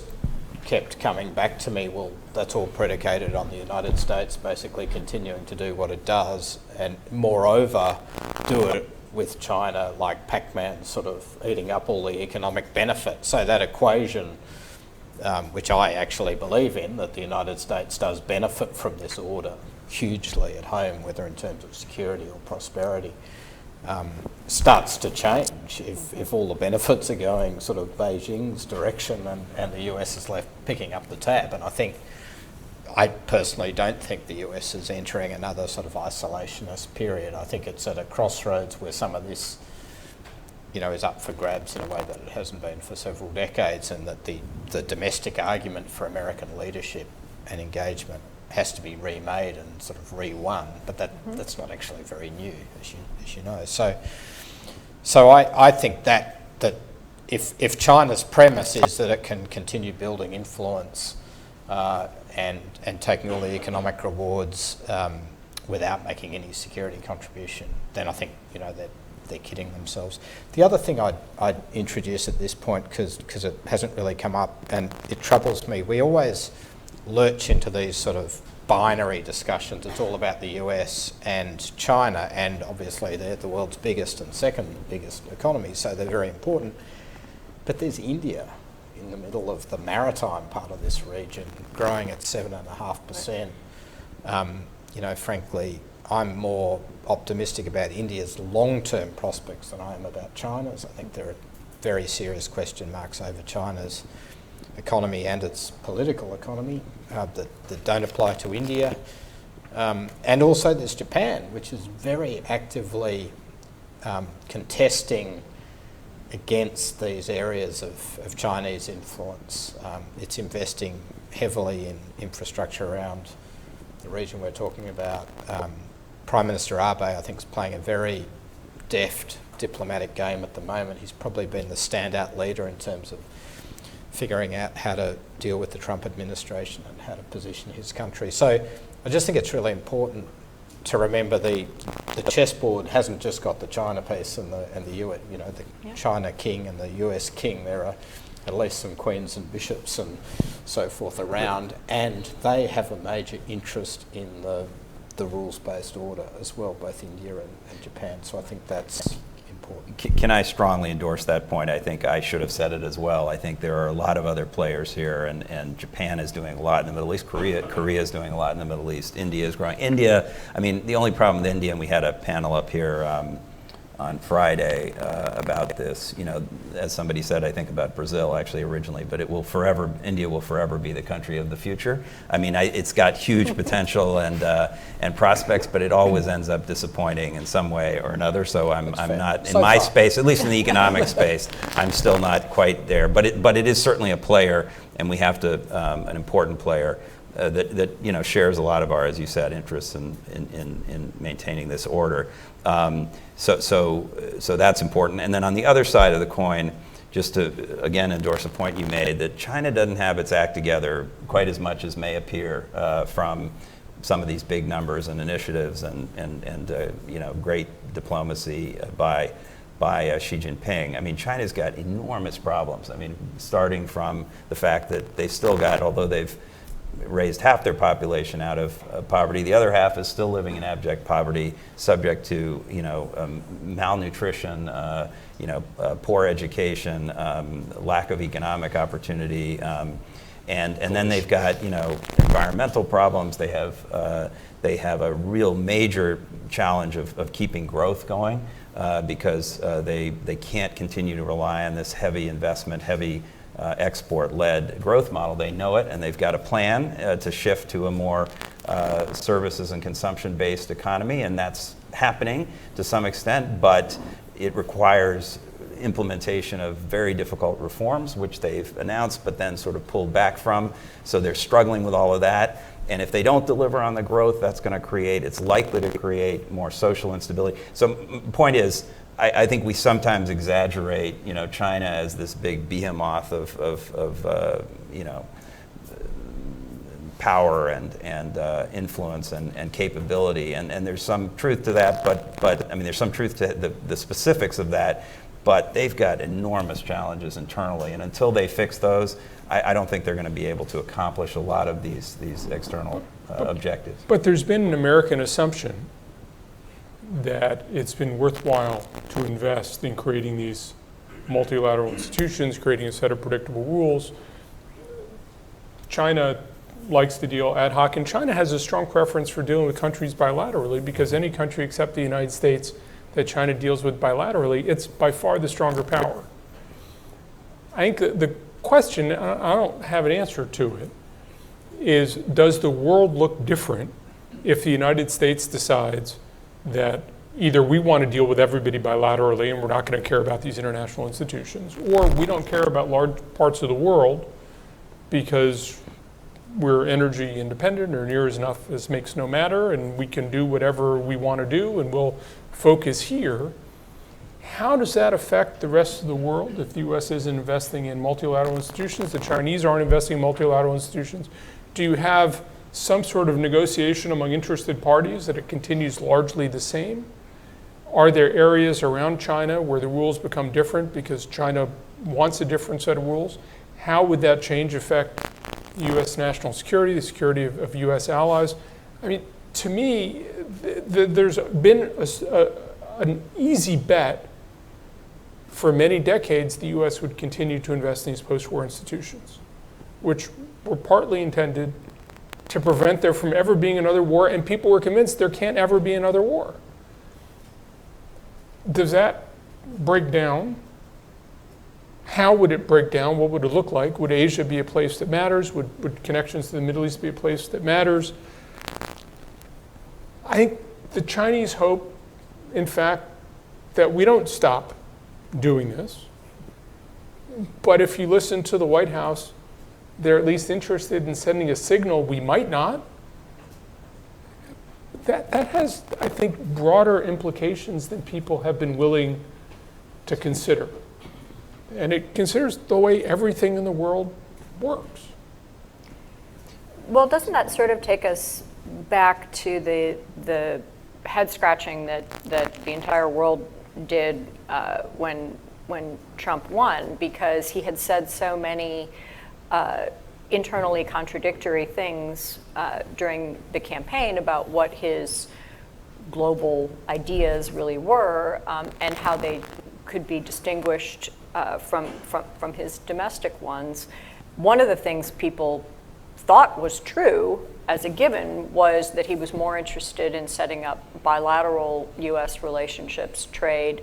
kept coming back to me, well, that's all predicated on the United States basically continuing to do what it does, and moreover, do it with China like Pac-Man sort of eating up all the economic benefit. So that equation, which I actually believe in, that the United States does benefit from this order hugely at home, whether in terms of security or prosperity, starts to change if all the benefits are going sort of Beijing's direction and the US is left picking up the tab. And I personally don't think the US is entering another sort of isolationist period. I think it's at a crossroads where some of this, is up for grabs in a way that it hasn't been for several decades, and that the domestic argument for American leadership and engagement has to be remade and sort of re-won, but that's not actually very new, as you know. So I think that if China's premise is that it can continue building influence and taking all the economic rewards without making any security contribution, then I think they're kidding themselves. The other thing I'd introduce at this point, because it hasn't really come up and it troubles me, we always lurch into these sort of binary discussions. It's all about the US and China, and obviously they're the world's biggest and second biggest economy, so they're very important. But there's India in the middle of the maritime part of this region, growing at 7.5%. Frankly, I'm more optimistic about India's long-term prospects than I am about China's. I think there are very serious question marks over China's economy and its political economy that don't apply to India. And also there's Japan, which is very actively contesting against these areas of Chinese influence. It's investing heavily in infrastructure around the region we're talking about. Prime Minister Abe, I think, is playing a very deft diplomatic game at the moment. He's probably been the standout leader in terms of figuring out how to deal with the Trump administration and how to position his country. So I just think it's really important to remember the chessboard hasn't just got the China piece and the US, the China king and the US king. There are at least some queens and bishops and so forth around, and they have a major interest in the rules-based order as well, both India and Japan. So I think that's important. Can I strongly endorse that point? I think I should have said it as well. I think there are a lot of other players here, and Japan is doing a lot in the Middle East. Korea is doing a lot in the Middle East. India is growing. India, I mean, the only problem with India, and we had a panel up here on Friday about this. You know, as somebody said, I think about Brazil actually originally, but India will forever be the country of the future. I mean, it's got huge potential and prospects, but it always ends up disappointing in some way or another. So I'm not, in my space, at least in the economic space, I'm still not quite there. But it is certainly a player, and we have to, an important player that you know, shares a lot of our, as you said, interests in maintaining this order. So that's important. And then on the other side of the coin, just to again endorse a point you made, that China doesn't have its act together quite as much as may appear from some of these big numbers and initiatives and you know, great diplomacy by Xi Jinping. I mean, China's got enormous problems. I mean, starting from the fact that they still got, although they've raised half their population out of poverty, the other half is still living in abject poverty, subject to, you know, malnutrition, you know, poor education, lack of economic opportunity, and then they've got, you know, environmental problems. They have a real major challenge of keeping growth going because they can't continue to rely on this heavy investment, heavy export-led growth model. They know it, and they've got a plan to shift to a more services and consumption-based economy, and that's happening to some extent, but it requires implementation of very difficult reforms, which they've announced, but then sort of pulled back from. So they're struggling with all of that. And if they don't deliver on the growth, that's going to create, it's likely to create more social instability. So point is, I think we sometimes exaggerate, you know, China as this big behemoth of you know, power and influence and capability, and there's some truth to that. But I mean, there's some truth to the specifics of that. But they've got enormous challenges internally, and until they fix those, I don't think they're going to be able to accomplish a lot of these external objectives. But there's been an American assumption that it's been worthwhile to invest in creating these multilateral institutions, creating a set of predictable rules. China likes to deal ad hoc, and China has a strong preference for dealing with countries bilaterally, because any country except the United States that China deals with bilaterally, it's by far the stronger power. I think the question, I don't have an answer to it, is does the world look different if the United States decides that either we want to deal with everybody bilaterally and we're not going to care about these international institutions, or we don't care about large parts of the world because we're energy independent or near as enough as makes no matter, and we can do whatever we want to do and we'll focus here. How does that affect the rest of the world if the US isn't investing in multilateral institutions, the Chinese aren't investing in multilateral institutions? Do you have some sort of negotiation among interested parties that it continues largely the same? Are there areas around China where the rules become different because China wants a different set of rules? How would that change affect US national security, the security of US allies? I mean, to me, there's been an easy bet for many decades the US would continue to invest in these post-war institutions, which were partly intended to prevent there from ever being another war, and people were convinced there can't ever be another war. Does that break down? How would it break down? What would it look like? Would Asia be a place that matters? Would connections to the Middle East be a place that matters? I think the Chinese hope, in fact, that we don't stop doing this. But if you listen to the White House, they're at least interested in sending a signal we might not. That has, I think, broader implications than people have been willing to consider. And it considers the way everything in the world works. Well, doesn't that sort of take us back to the head scratching that the entire world did when Trump won, because he had said so many internally contradictory things during the campaign about what his global ideas really were and how they could be distinguished from his domestic ones. One of the things people thought was true as a given was that he was more interested in setting up bilateral U.S. relationships, trade,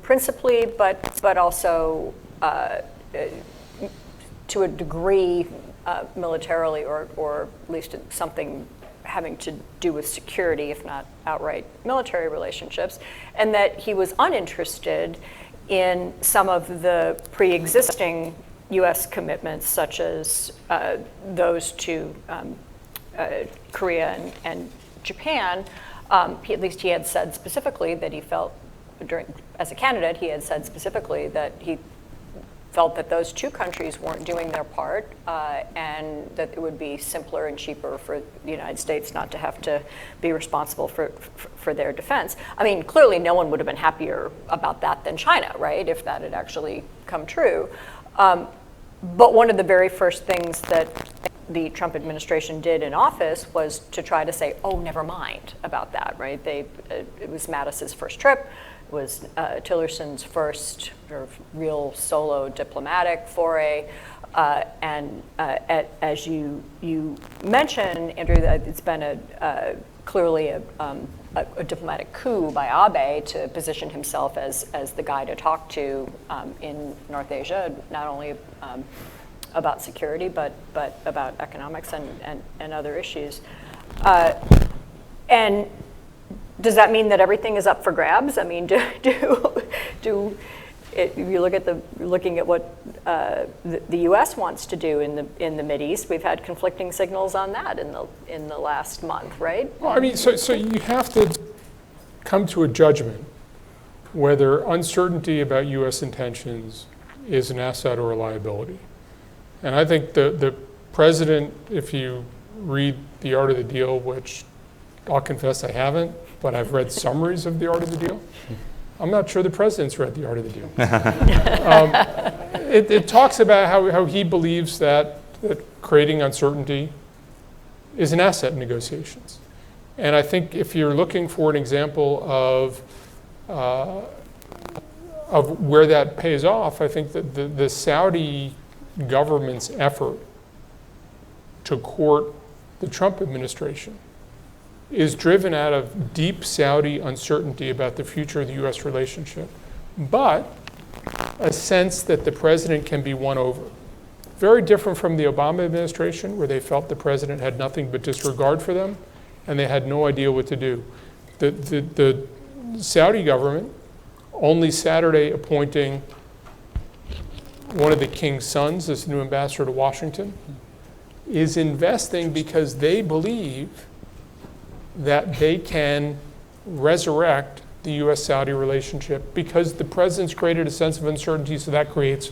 principally, but also to a degree militarily, or at least something having to do with security, if not outright military relationships, and that he was uninterested in some of the pre-existing U.S. commitments, such as those to Korea and Japan. At least he had said specifically that he felt, as a candidate, he had said specifically that he felt that those two countries weren't doing their part, and that it would be simpler and cheaper for the United States not to have to be responsible for their defense. I mean, clearly no one would have been happier about that than China, right, if that had actually come true. But one of the very first things that the Trump administration did in office was to try to say, oh, never mind about that, right? It was Mattis's first trip, it was Tillerson's first sort of real solo diplomatic foray, and as you mentioned, Andrew, it's been clearly a diplomatic coup by Abe to position himself as the guy to talk to in North Asia, not only about security, but about economics and other issues. And does that mean that everything is up for grabs? I mean, if you looking at what the U.S. wants to do in the Mideast, we've had conflicting signals on that in the last month, right? Well, I mean, so you have to come to a judgment whether uncertainty about U.S. intentions is an asset or a liability. And I think the president, if you read The Art of the Deal, which I'll confess I haven't, but I've read summaries of The Art of the Deal. I'm not sure the president's read The Art of the Deal. It talks about how he believes that creating uncertainty is an asset in negotiations. And I think if you're looking for an example of where that pays off, I think that the Saudi government's effort to court the Trump administration is driven out of deep Saudi uncertainty about the future of the U.S. relationship, but a sense that the president can be won over. Very different from the Obama administration, where they felt the president had nothing but disregard for them, and they had no idea what to do. The Saudi government, only Saturday appointing one of the king's sons as new ambassador to Washington, is investing because they believe that they can resurrect the U.S.-Saudi relationship because the president's created a sense of uncertainty, so that creates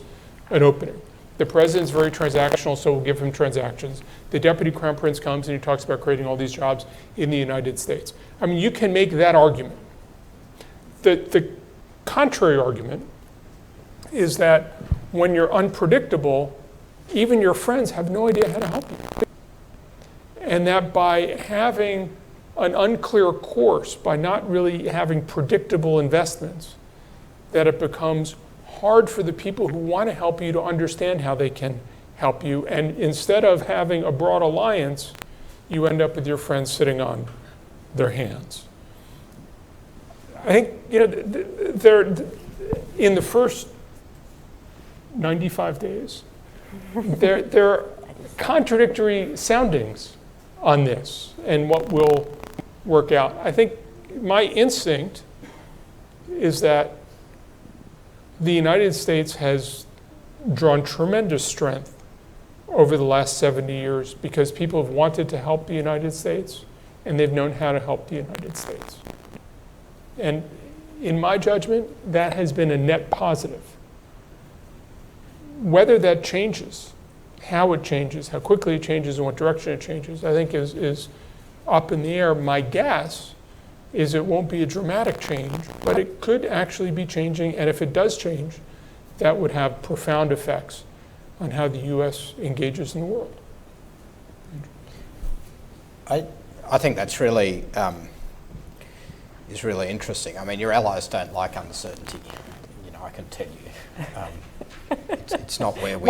an opening. The president's very transactional, so we'll give him transactions. The deputy crown prince comes and he talks about creating all these jobs in the United States. I mean, you can make that argument. The contrary argument is that when you're unpredictable, even your friends have no idea how to help you. And that by having an unclear course, by not really having predictable investments, that it becomes hard for the people who want to help you to understand how they can help you. And instead of having a broad alliance, you end up with your friends sitting on their hands. I think, in the first 95 days, there are contradictory soundings on this and what will work out. I think my instinct is that the United States has drawn tremendous strength over the last 70 years because people have wanted to help the United States and they've known how to help the United States. And in my judgment, that has been a net positive. Whether that changes, how it changes, how quickly it changes, and what direction it changes, I think is up in the air. My guess is it won't be a dramatic change, but it could actually be changing, and if it does change, that would have profound effects on how the U.S. engages in the world. I think that's really is really interesting. I mean, your allies don't like uncertainty. I can tell you. It's not where we...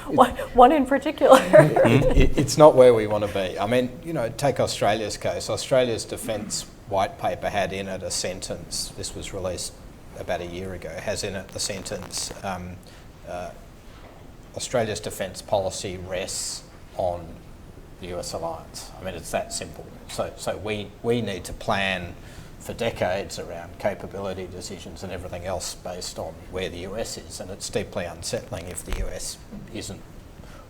One in particular. It's not where we want to be. I mean, you know, take Australia's case. Australia's defence white paper had in it a sentence, this was released about a year ago, has in it the sentence, Australia's defence policy rests on the US alliance. I mean, it's that simple. So we need to plan for decades around capability decisions and everything else based on where the US is, and it's deeply unsettling if the US isn't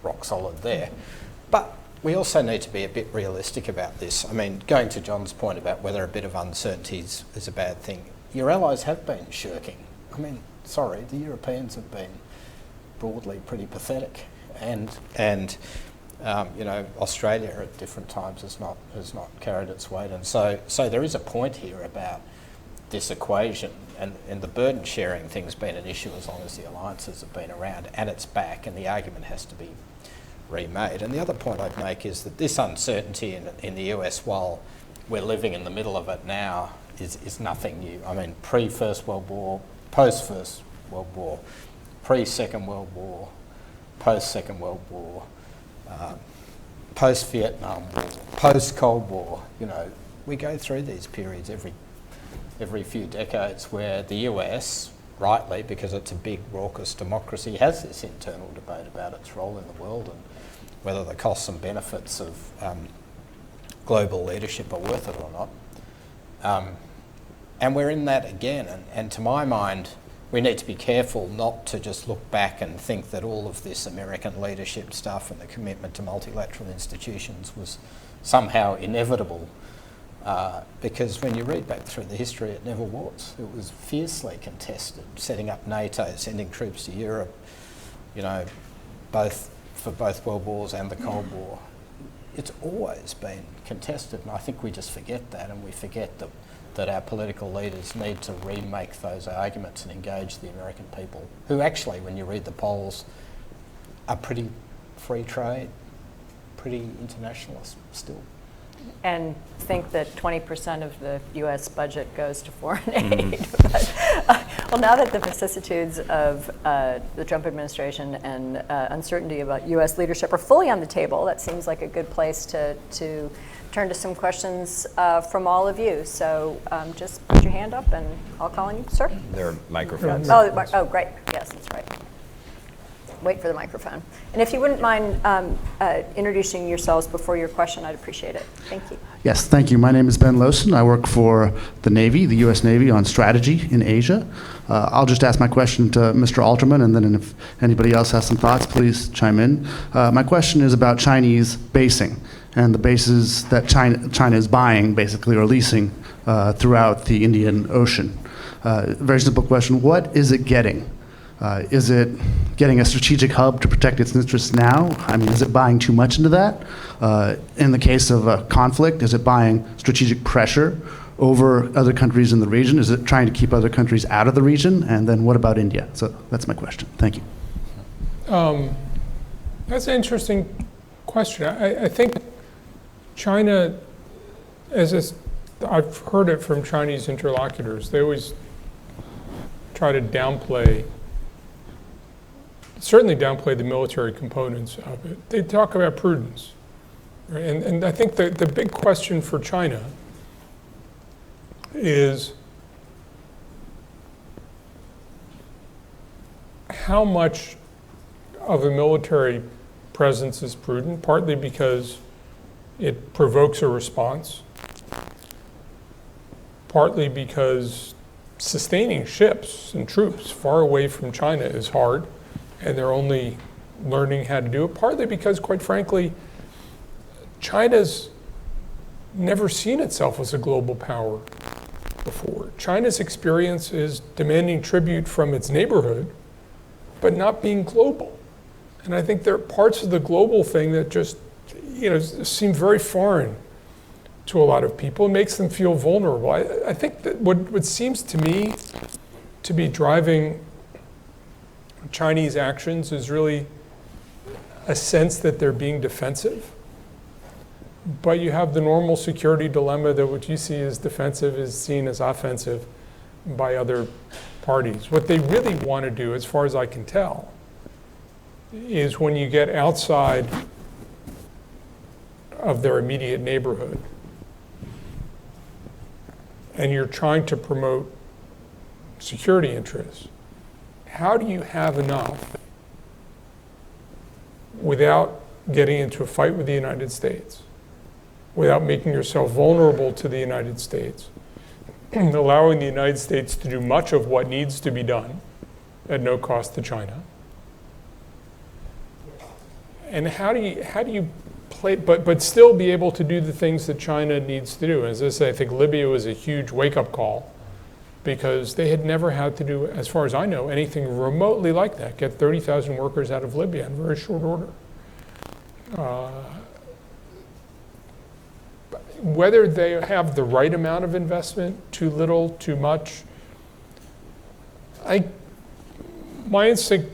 rock solid there. But we also need to be a bit realistic about this. I mean, going to John's point about whether a bit of uncertainty is a bad thing, your allies have been shirking. I mean, sorry, the Europeans have been broadly pretty pathetic, and you know, Australia at different times has not carried its weight, and so there is a point here about this equation, and the burden sharing thing's been an issue as long as the alliances have been around, and it's back, and the argument has to be remade. And the other point I'd make is that this uncertainty in the US, while we're living in the middle of it now, is nothing new. I mean, pre-First World War, post-First World War, pre-Second World War, post-Second World War, post-Vietnam War, post-Cold War, you know, we go through these periods every few decades where the US, rightly, because it's a big, raucous democracy, has this internal debate about its role in the world and whether the costs and benefits of global leadership are worth it or not. And we're in that again, and to my mind, we need to be careful not to just look back and think that all of this American leadership stuff and the commitment to multilateral institutions was somehow inevitable, because when you read back through the history, it never was. It was fiercely contested, setting up NATO, sending troops to Europe, you know, for both World Wars and the Cold War. It's always been contested, and I think we just forget that, and we forget that our political leaders need to remake those arguments and engage the American people, who actually, when you read the polls, are pretty free trade, pretty internationalist still. And think that 20% of the US budget goes to foreign aid. Well, now that the vicissitudes of the Trump administration and uncertainty about US leadership are fully on the table, that seems like a good place to turn to some questions from all of you. So just put your hand up and I'll call on you, sir. There are microphones. Oh, great. Yes, that's right. Wait for the microphone. And if you wouldn't mind introducing yourselves before your question, I'd appreciate it. Thank you. Yes, thank you. My name is Ben Lowson. I work for the Navy, the U.S. Navy, on strategy in Asia. I'll just ask my question to Mr. Alterman, and then if anybody else has some thoughts, please chime in. My question is about Chinese basing and the bases that China is buying, basically, or leasing throughout the Indian Ocean. Very simple question. What is it getting? Is it getting a strategic hub to protect its interests now? I mean, is it buying too much into that? In the case of a conflict, is it buying strategic pressure over other countries in the region? Is it trying to keep other countries out of the region? And then what about India? So that's my question. Thank you. That's an interesting question. I think China, I've heard it from Chinese interlocutors, they always try to certainly downplay the military components of it. They talk about prudence. Right? And I think the big question for China is how much of a military presence is prudent, partly because it provokes a response, partly because sustaining ships and troops far away from China is hard, and they're only learning how to do it, partly because, quite frankly, China's never seen itself as a global power before. China's experience is demanding tribute from its neighborhood, but not being global. And I think there are parts of the global thing that just, seem very foreign to a lot of people. It makes them feel vulnerable. I think that what seems to me to be driving Chinese actions is really a sense that they're being defensive. But you have the normal security dilemma that what you see as defensive is seen as offensive by other parties. What they really want to do, as far as I can tell, is when you get outside of their immediate neighborhood and you're trying to promote security interests, how do you have enough without getting into a fight with the United States, without making yourself vulnerable to the United States, allowing the United States to do much of what needs to be done at no cost to China? And how do you play, but still be able to do the things that China needs to do? As I say, I think Libya was a huge wake-up call because they had never had to do, as far as I know, anything remotely like that, get 30,000 workers out of Libya in very short order. Whether they have the right amount of investment, too little, too much, my instinct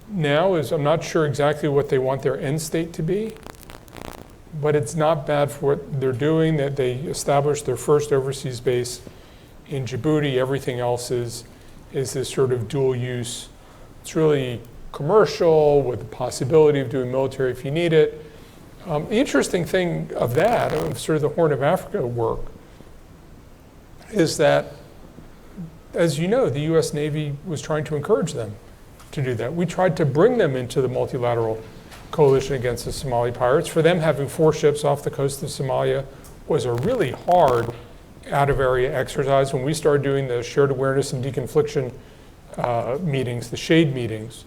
now is I'm not sure exactly what they want their end state to be, but it's not bad for what they're doing, that they established their first overseas base in Djibouti. Everything else is this sort of dual use. It's really commercial with the possibility of doing military if you need it. The interesting thing of that, of sort of the Horn of Africa work, is that, as you know, the US Navy was trying to encourage them to do that. We tried to bring them into the multilateral coalition against the Somali pirates. For them, having 4 ships off the coast of Somalia was a really hard out-of-area exercise. When we started doing the shared awareness and deconfliction meetings, the SHADE meetings,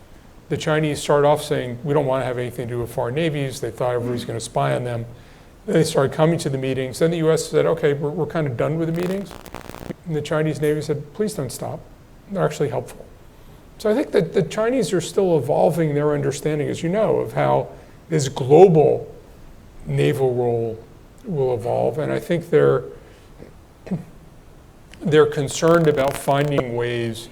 the Chinese started off saying, we don't want to have anything to do with foreign navies. They thought everybody's going to spy on them. Then they started coming to the meetings. Then the US said, okay, we're kind of done with the meetings. And the Chinese Navy said, please don't stop. They're actually helpful. So I think that the Chinese are still evolving their understanding, as you know, of how this global naval role will evolve. And I think they're concerned about finding ways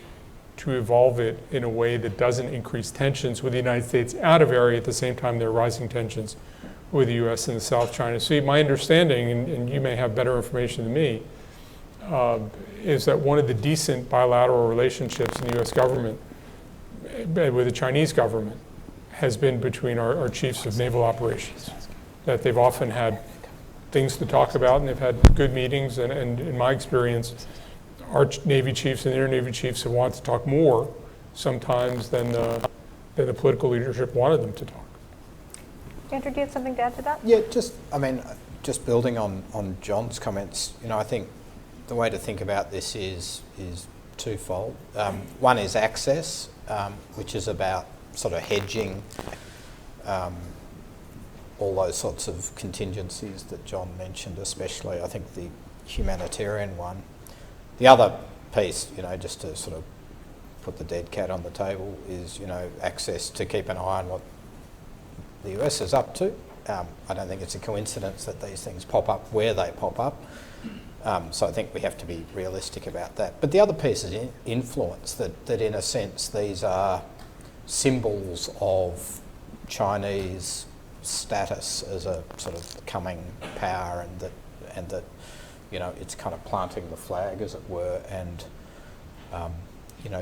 to evolve it in a way that doesn't increase tensions with the United States out of area at the same time there are rising tensions with the US and the South China Sea. My understanding, and you may have better information than me, is that one of the decent bilateral relationships in the US government with the Chinese government has been between our chiefs of naval operations, that they've often had things to talk about and they've had good meetings, and in my experience, our Navy chiefs and their Navy chiefs have wanted to talk more sometimes than the political leadership wanted them to talk. Andrew, do you have something to add to that? Yeah, just building on John's comments, I think the way to think about this is twofold. One is access, which is about sort of hedging all those sorts of contingencies that John mentioned, especially I think the humanitarian one. The other piece, just to sort of put the dead cat on the table, is access to keep an eye on what the US is up to. I don't think it's a coincidence that these things pop up where they pop up. So I think we have to be realistic about that. But the other piece is influence, that in a sense these are symbols of Chinese status as a sort of coming power, and that it's kind of planting the flag, as it were, and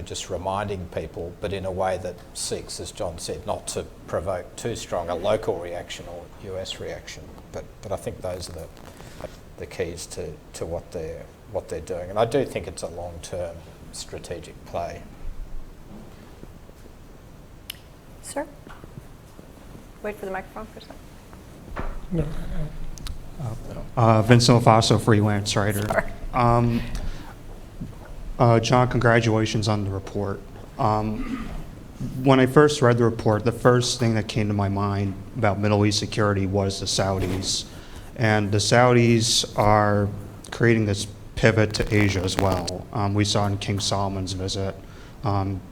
just reminding people, but in a way that seeks, as John said, not to provoke too strong a local reaction or US reaction. But I think those are the keys to what they're doing, and I do think it's a long-term strategic play. Sir? Wait for the microphone for a second. No. Vincent Lafaso, freelance writer. Sorry. John, congratulations on the report. When I first read the report, the first thing that came to my mind about Middle East security was the Saudis. And the Saudis are creating this pivot to Asia as well. We saw in King Solomon's visit.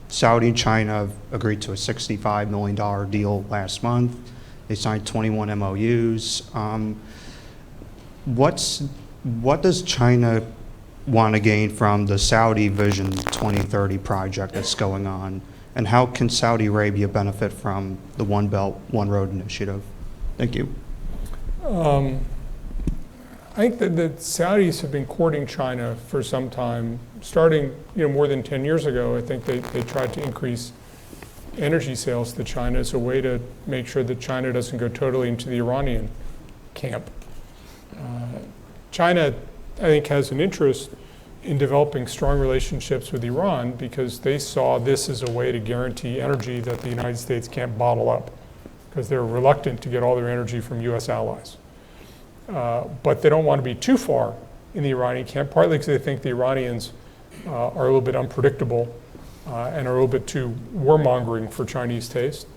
Saudi and China agreed to a $65 million deal last month. They signed 21 MOUs. What does China want to gain from the Saudi Vision 2030 project that's going on? And how can Saudi Arabia benefit from the One Belt, One Road initiative? Thank you. I think that the Saudis have been courting China for some time, starting more than 10 years ago. I think they tried to increase energy sales to China as a way to make sure that China doesn't go totally into the Iranian camp. China, I think, has an interest in developing strong relationships with Iran because they saw this as a way to guarantee energy that the United States can't bottle up, because they're reluctant to get all their energy from US allies. But they don't want to be too far in the Iranian camp, partly because they think the Iranians are a little bit unpredictable and are a little bit too warmongering for Chinese taste.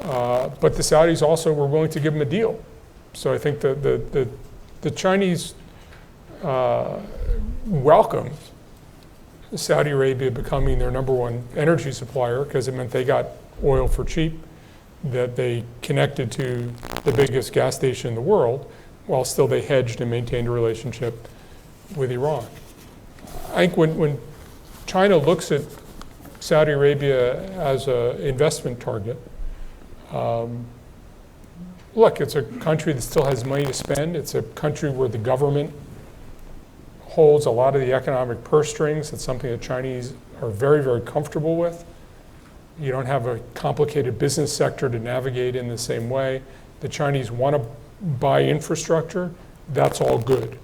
But the Saudis also were willing to give them a deal. So I think the Chinese welcomed Saudi Arabia becoming their #1 energy supplier, because it meant they got oil for cheap, that they connected to the biggest gas station in the world, while still they hedged and maintained a relationship with Iran. I think when China looks at Saudi Arabia as an investment target, look, it's a country that still has money to spend. It's a country where the government holds a lot of the economic purse strings. It's something that Chinese are very, very comfortable with. You don't have a complicated business sector to navigate in the same way. The Chinese want to buy infrastructure. That's all good.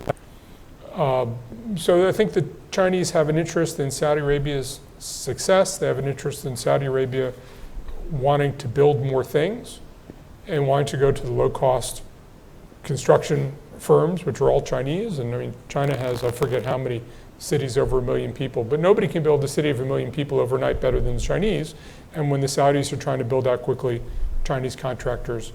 So I think the Chinese have an interest in Saudi Arabia's success. They have an interest in Saudi Arabia wanting to build more things and wanting to go to the low-cost construction firms, which are all Chinese. And I mean, China has, I forget how many cities over 1 million people, but nobody can build a city of 1 million people overnight better than the Chinese. And when the Saudis are trying to build out quickly, Chinese contractors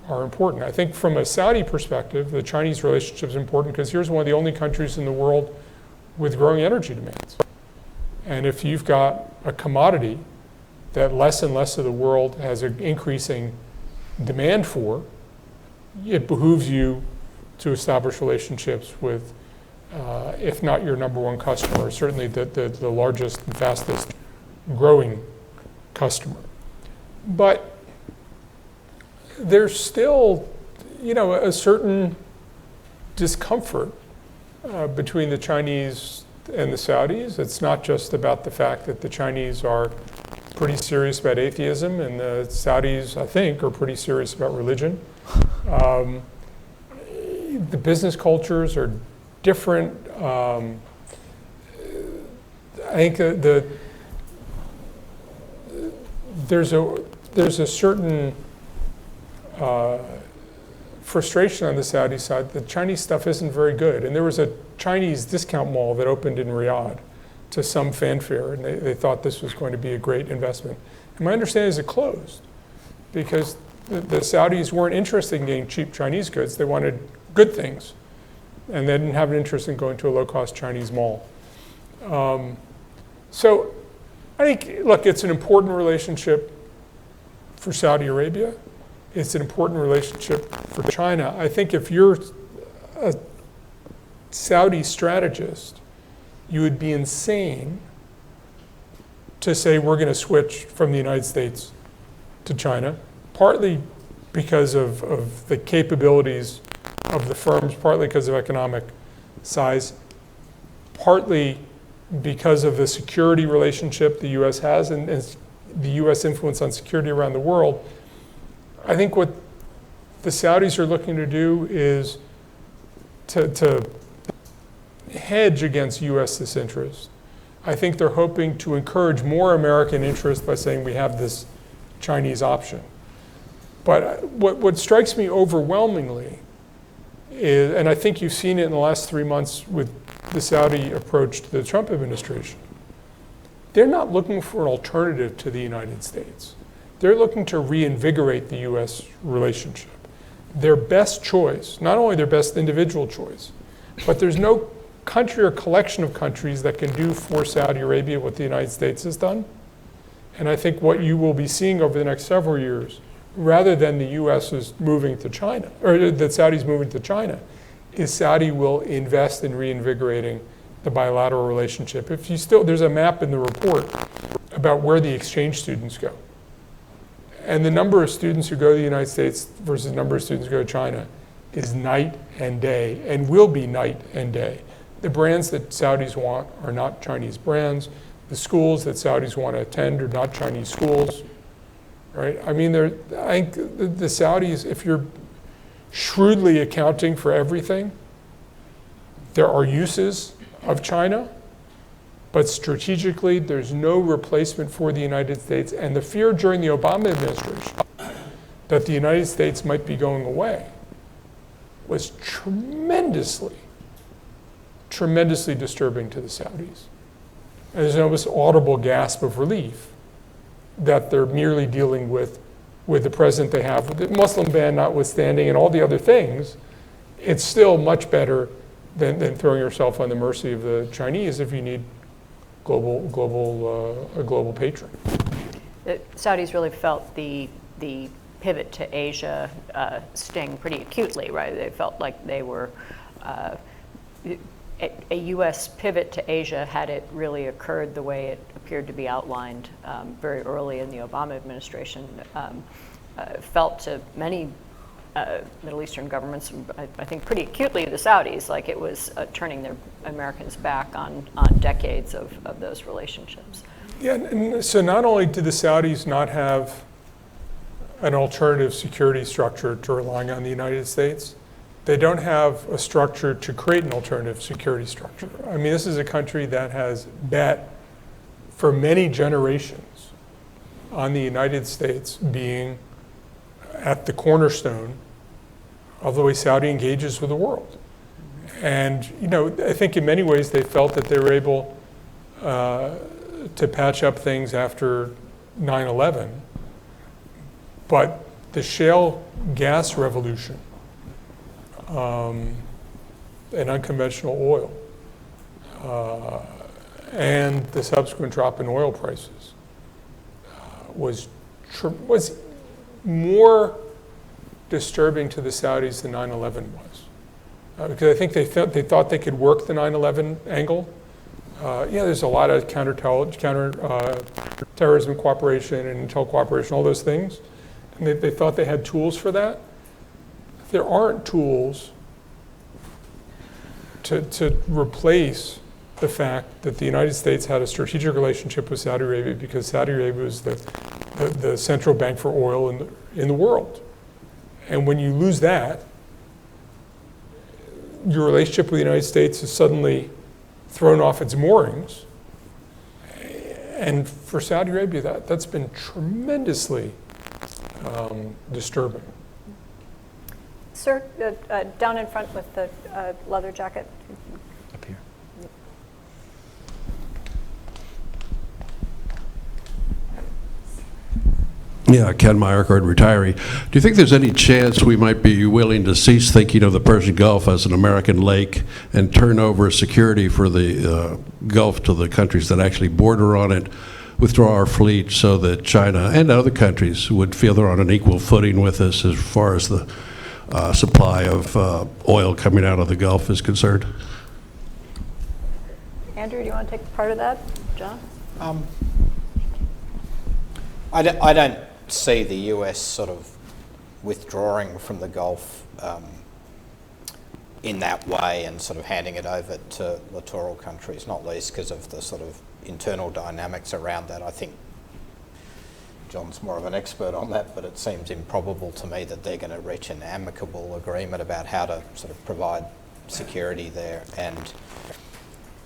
are important. I think from a Saudi perspective, the Chinese relationship is important because here's one of the only countries in the world with growing energy demands. And if you've got a commodity that less and less of the world has an increasing demand for, it behooves you to establish relationships with, if not your #1 customer, certainly the largest and fastest growing customer. But there's still, a certain discomfort between the Chinese and the Saudis. It's not just about the fact that the Chinese are pretty serious about atheism and the Saudis, I think, are pretty serious about religion. The business cultures are different. I think there's a certain frustration on the Saudi side. The Chinese stuff isn't very good. And there was a Chinese discount mall that opened in Riyadh to some fanfare, and they thought this was going to be a great investment. And my understanding is it closed because the Saudis weren't interested in getting cheap Chinese goods. They wanted good things, and they didn't have an interest in going to a low-cost Chinese mall. So I think, look, it's an important relationship for Saudi Arabia. It's an important relationship for China. I think if you're a Saudi strategist, you would be insane to say we're going to switch from the United States to China, partly because of the capabilities of the firms, partly because of economic size, partly because of the security relationship the U.S. has and the U.S. influence on security around the world. I think what the Saudis are looking to do is to hedge against U.S. disinterest. I think they're hoping to encourage more American interest by saying we have this Chinese option. But what strikes me overwhelmingly is, and I think you've seen it in the last 3 months with the Saudi approach to the Trump administration, they're not looking for an alternative to the United States. They're looking to reinvigorate the U.S. relationship. Their best choice, not only their best individual choice, but there's no country or collection of countries that can do for Saudi Arabia what the United States has done. And I think what you will be seeing over the next several years, rather than the U.S. is moving to China, or the Saudis moving to China, is Saudi will invest in reinvigorating the bilateral relationship. If you still, there's a map in the report about where the exchange students go. And the number of students who go to the United States versus the number of students who go to China is night and day, and will be night and day. The brands that Saudis want are not Chinese brands. The schools that Saudis want to attend are not Chinese schools. right? I mean, I think the Saudis, if you're shrewdly accounting for everything, there are uses of China, but strategically, there's no replacement for the United States. And the fear during the Obama administration that the United States might be going away was tremendously disturbing to the Saudis. And there's an almost audible gasp of relief that they're merely dealing with the president they have. With the Muslim ban notwithstanding and all the other things, it's still much better than throwing yourself on the mercy of the Chinese if you need a global patron. The Saudis really felt the pivot to Asia sting pretty acutely, right? They felt like they were a U.S. pivot to Asia, had it really occurred the way it appeared to be outlined very early in the Obama administration, felt to many Middle Eastern governments, I think pretty acutely the Saudis, like it was turning their Americans back on decades of those relationships. Yeah, and so not only did the Saudis not have an alternative security structure to relying on the United States, they don't have a structure to create an alternative security structure. I mean, this is a country that has bet for many generations on the United States being at the cornerstone of the way Saudi engages with the world. And, you know, I think in many ways they felt that they were able to patch up things after 9/11. But the shale gas revolution and unconventional oil and the subsequent drop in oil prices was more disturbing to the Saudis than 9/11 was. Because I think they thought they could work the 9/11 angle. There's a lot of counter-terrorism cooperation and intel cooperation, all those things. And they thought they had tools for that. There aren't tools to replace the fact that the United States had a strategic relationship with Saudi Arabia because Saudi Arabia was the central bank for oil in the world. And when you lose that, your relationship with the United States is suddenly thrown off its moorings. And for Saudi Arabia, that's been tremendously disturbing. Sir, down in front with the leather jacket. Up here. Yeah, Ken Meyercord, retiree. Do you think there's any chance we might be willing to cease thinking of the Persian Gulf as an American lake and turn over security for the Gulf to the countries that actually border on it, withdraw our fleet so that China and other countries would feel they're on an equal footing with us as far as the supply of oil coming out of the Gulf is concerned? Andrew, do you want to take part of that? John? I don't see the US sort of withdrawing from the Gulf in that way and sort of handing it over to littoral countries, not least because of the sort of internal dynamics around that. I think John's more of an expert on that, but it seems improbable to me that they're going to reach an amicable agreement about how to sort of provide security there. And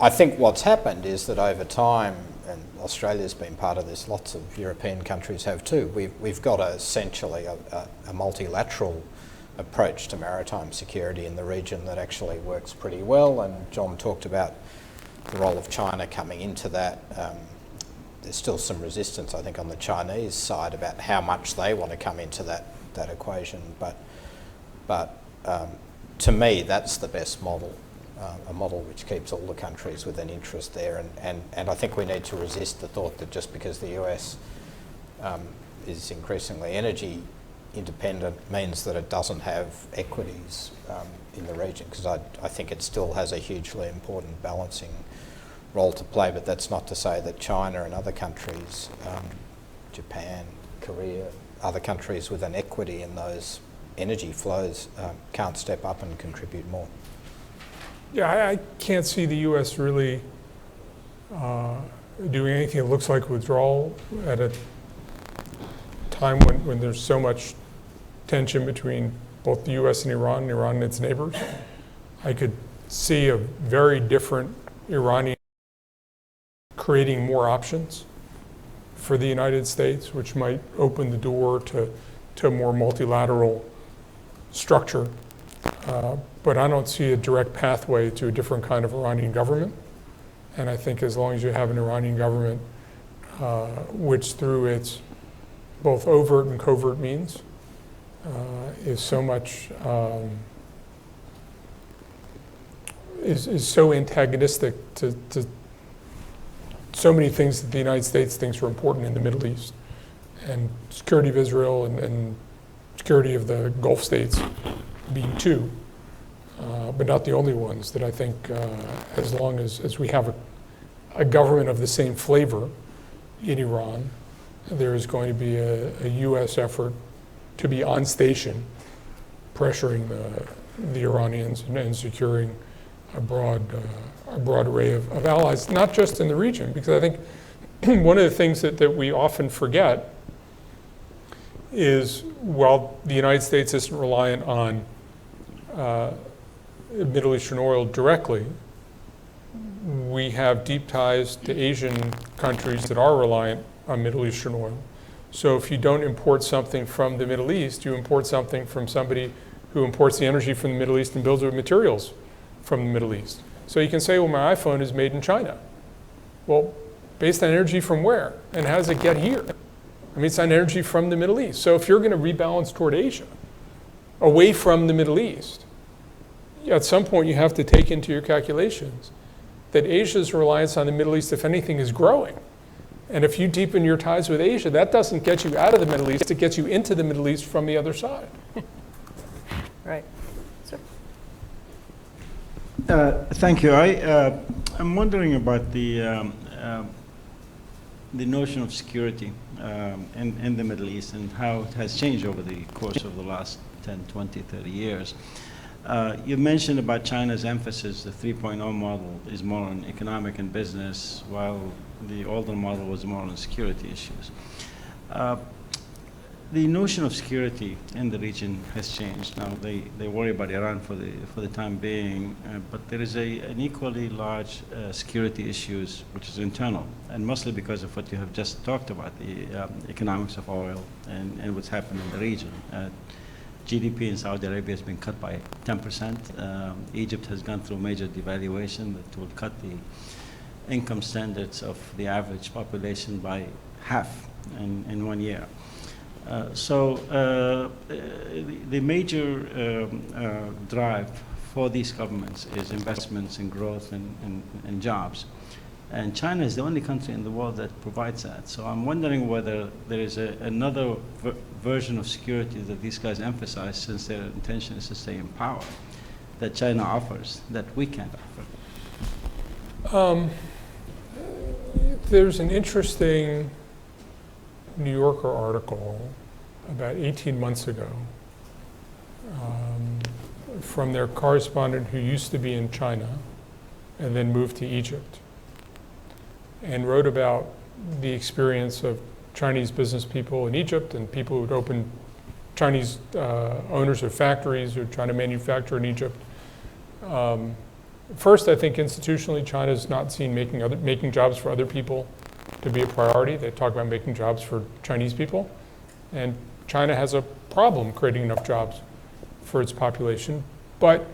I think what's happened is that over time, and Australia's been part of this, lots of European countries have too, we've got essentially a multilateral approach to maritime security in the region that actually works pretty well. And John talked about the role of China coming into that. There's still some resistance, I think, on the Chinese side about how much they want to come into that equation. But to me, that's the best model. A model which keeps all the countries with an interest there, and I think we need to resist the thought that just because the US is increasingly energy independent means that it doesn't have equities in the region, because I think it still has a hugely important balancing role to play, but that's not to say that China and other countries, Japan, Korea, other countries with an equity in those energy flows can't step up and contribute more. Yeah, I can't see the U.S. really doing anything that looks like withdrawal at a time when there's so much tension between both the US and Iran and its neighbors, I could see a very different Iranian creating more options for the United States, which might open the door to a more multilateral structure. But I don't see a direct pathway to a different kind of Iranian government. And I think as long as you have an Iranian government, which through its both overt and covert means, is so much, is so antagonistic to so many things that the United States thinks are important in the Middle East, and security of Israel and security of the Gulf states being two, but not the only ones, that I think as long as we have a government of the same flavor in Iran, there is going to be a US effort to be on station, pressuring the Iranians and securing a broad array of allies, not just in the region, because I think one of the things that we often forget is while the United States isn't reliant on Middle Eastern oil directly, we have deep ties to Asian countries that are reliant on Middle Eastern oil. So if you don't import something from the Middle East, you import something from somebody who imports the energy from the Middle East and builds it with materials from the Middle East. So you can say, well, my iPhone is made in China. Well, based on energy from where? And how does it get here? I mean, it's on energy from the Middle East. So if you're going to rebalance toward Asia, away from the Middle East, at some point you have to take into your calculations that Asia's reliance on the Middle East, if anything, is growing. And if you deepen your ties with Asia, that doesn't get you out of the Middle East, it gets you into the Middle East from the other side. Right. So, Thank you. I'm wondering about the notion of security in the Middle East and how it has changed over the course of the last 10, 20, 30 years. You mentioned about China's emphasis, the 3.0 model is more on economic and business, while the older model was more on security issues. The notion of security in the region has changed. Now they worry about Iran for the time being, but there is an equally large security issues which is internal, and mostly because of what you have just talked about, the economics of oil and what's happened in the region. GDP in Saudi Arabia has been cut by 10%. Egypt has gone through major devaluation that will cut the income standards of the average population by half in 1 year. So the major drive for these governments is investments in growth and jobs. And China is the only country in the world that provides that. So I'm wondering whether there is another version of security that these guys emphasize, since their intention is to stay in power, that China offers, that we can't offer. There's an interesting New Yorker article about 18 months ago from their correspondent who used to be in China and then moved to Egypt, and wrote about the experience of Chinese business people in Egypt and people who'd opened, Chinese owners of factories who are trying to manufacture in Egypt. First, I think institutionally, China's not seen making jobs for other people to be a priority. They talk about making jobs for Chinese people. And China has a problem creating enough jobs for its population. But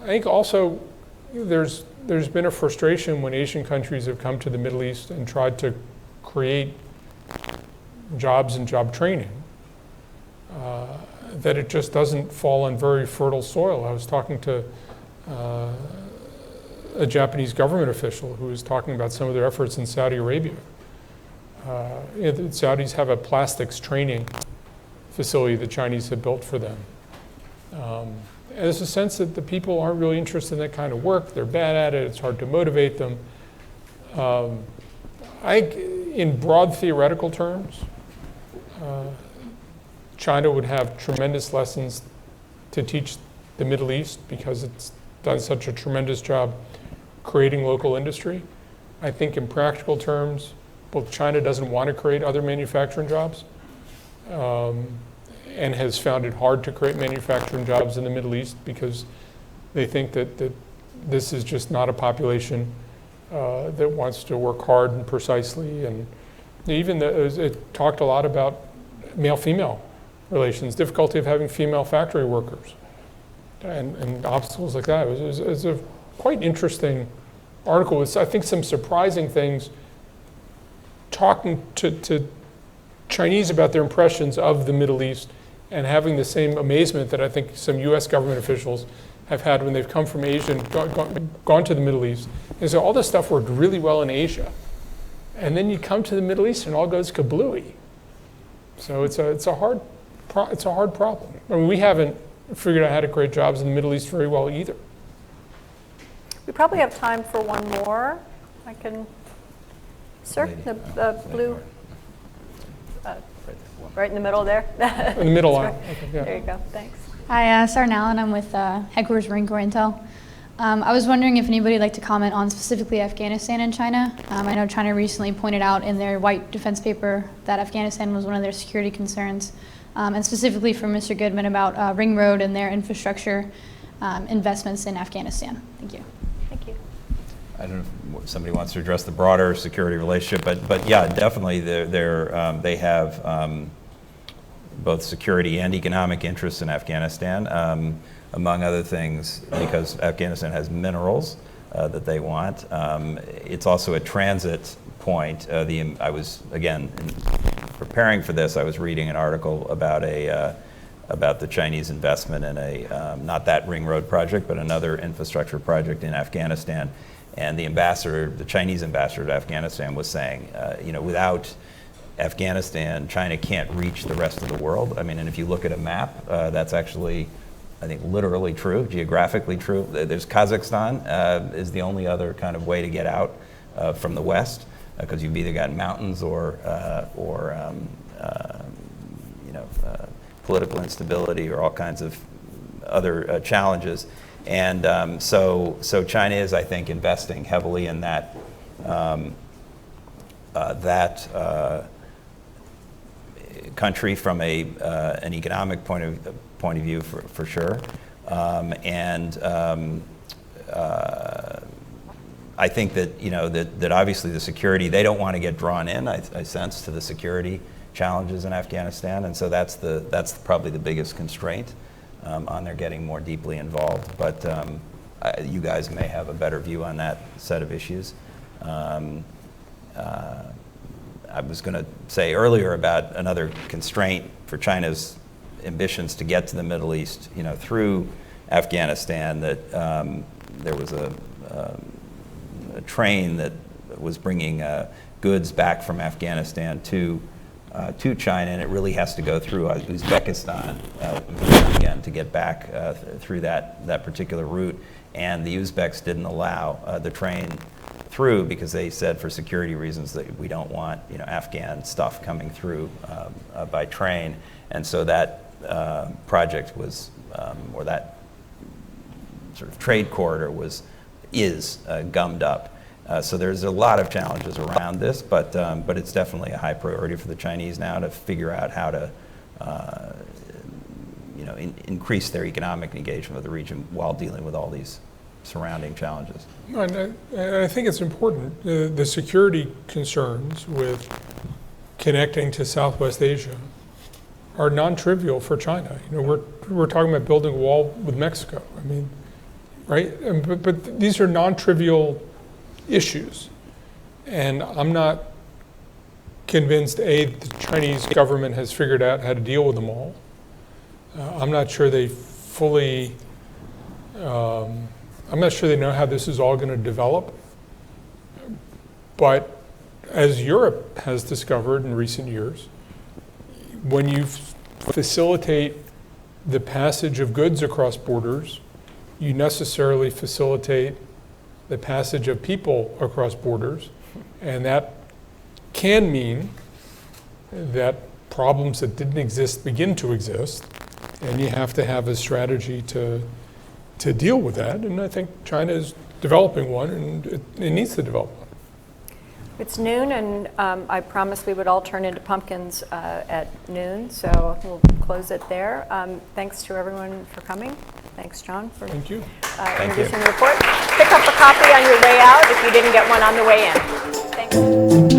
I think also there's been a frustration when Asian countries have come to the Middle East and tried to create jobs and job training, that it just doesn't fall on very fertile soil. I was talking to a Japanese government official who was talking about some of their efforts in Saudi Arabia. The Saudis have a plastics training facility the Chinese have built for them. And there's a sense that the people aren't really interested in that kind of work. They're bad at it. It's hard to motivate them. I think in broad theoretical terms, China would have tremendous lessons to teach the Middle East because it's done such a tremendous job creating local industry. I think in practical terms, both China doesn't want to create other manufacturing jobs, and has found it hard to create manufacturing jobs in the Middle East because they think that this is just not a population that wants to work hard and precisely. And even it talked a lot about male-female relations, difficulty of having female factory workers, and obstacles like that. It was a quite interesting article with, I think, some surprising things, talking to Chinese about their impressions of the Middle East and having the same amazement that I think some US government officials have had when they've come from Asia and gone to the Middle East. And so all this stuff worked really well in Asia. And then you come to the Middle East and all goes kablooey. So it's a hard problem. I mean, we haven't figured out how to create jobs in the Middle East very well either. We probably have time for one more. I can, sir, the blue, right in the middle there. In the middle aisle. Okay, yeah. There you go, thanks. Hi, Sarah Allen. I'm with Headquarters Marine Corps Intel. I was wondering if anybody would like to comment on specifically Afghanistan and China. I know China recently pointed out in their white defense paper that Afghanistan was one of their security concerns, and specifically from Mr. Goodman about Ring Road and their infrastructure investments in Afghanistan. Thank you. Thank you. I don't know if somebody wants to address the broader security relationship, but yeah, definitely they have both security and economic interests in Afghanistan, among other things, because Afghanistan has minerals that they want. It's also a transit point. I was, again, preparing for this, I was reading an article about the Chinese investment in not that ring road project, but another infrastructure project in Afghanistan. And the Chinese ambassador to Afghanistan was saying, without Afghanistan, China can't reach the rest of the world. I mean, and if you look at a map, that's actually, I think, literally true, geographically true. There's Kazakhstan is the only other kind of way to get out from the west, because you've either got mountains or political instability or all kinds of other challenges. And so China is, I think, investing heavily in that country from an economic point of view for sure. I think that that obviously the security, they don't want to get drawn in, I sense, to the security challenges in Afghanistan, and so that's probably the biggest constraint on their getting more deeply involved. But you guys may have a better view on that set of issues. I was going to say earlier about another constraint for China's ambitions to get to the Middle East, through Afghanistan, that there was a train that was bringing goods back from Afghanistan to China, and it really has to go through Uzbekistan again to get back through that particular route. And the Uzbeks didn't allow the train through because they said, for security reasons, that we don't want Afghan stuff coming through by train. And so that project was, or that sort of trade corridor is gummed up. So there's a lot of challenges around this, but it's definitely a high priority for the Chinese now to figure out how to increase their economic engagement with the region while dealing with all these surrounding challenges. And I think it's important. The security concerns with connecting to Southwest Asia are non-trivial for China. We're talking about building a wall with Mexico. I mean, right? But these are non-trivial issues, and I'm not convinced the Chinese government has figured out how to deal with them all. I'm not sure they fully. I'm not sure they know how this is all going to develop. But as Europe has discovered in recent years, when you facilitate the passage of goods across borders, you necessarily facilitate the passage of people across borders, and that can mean that problems that didn't exist begin to exist, and you have to have a strategy to deal with that. And I think China is developing one, and it needs to develop one. It's noon, and I promised we would all turn into pumpkins at noon, so we'll close it there. Thanks to everyone for coming. Thanks, John, for Thank you. introducing the report. Pick up a copy on your way out if you didn't get one on the way in. Thanks.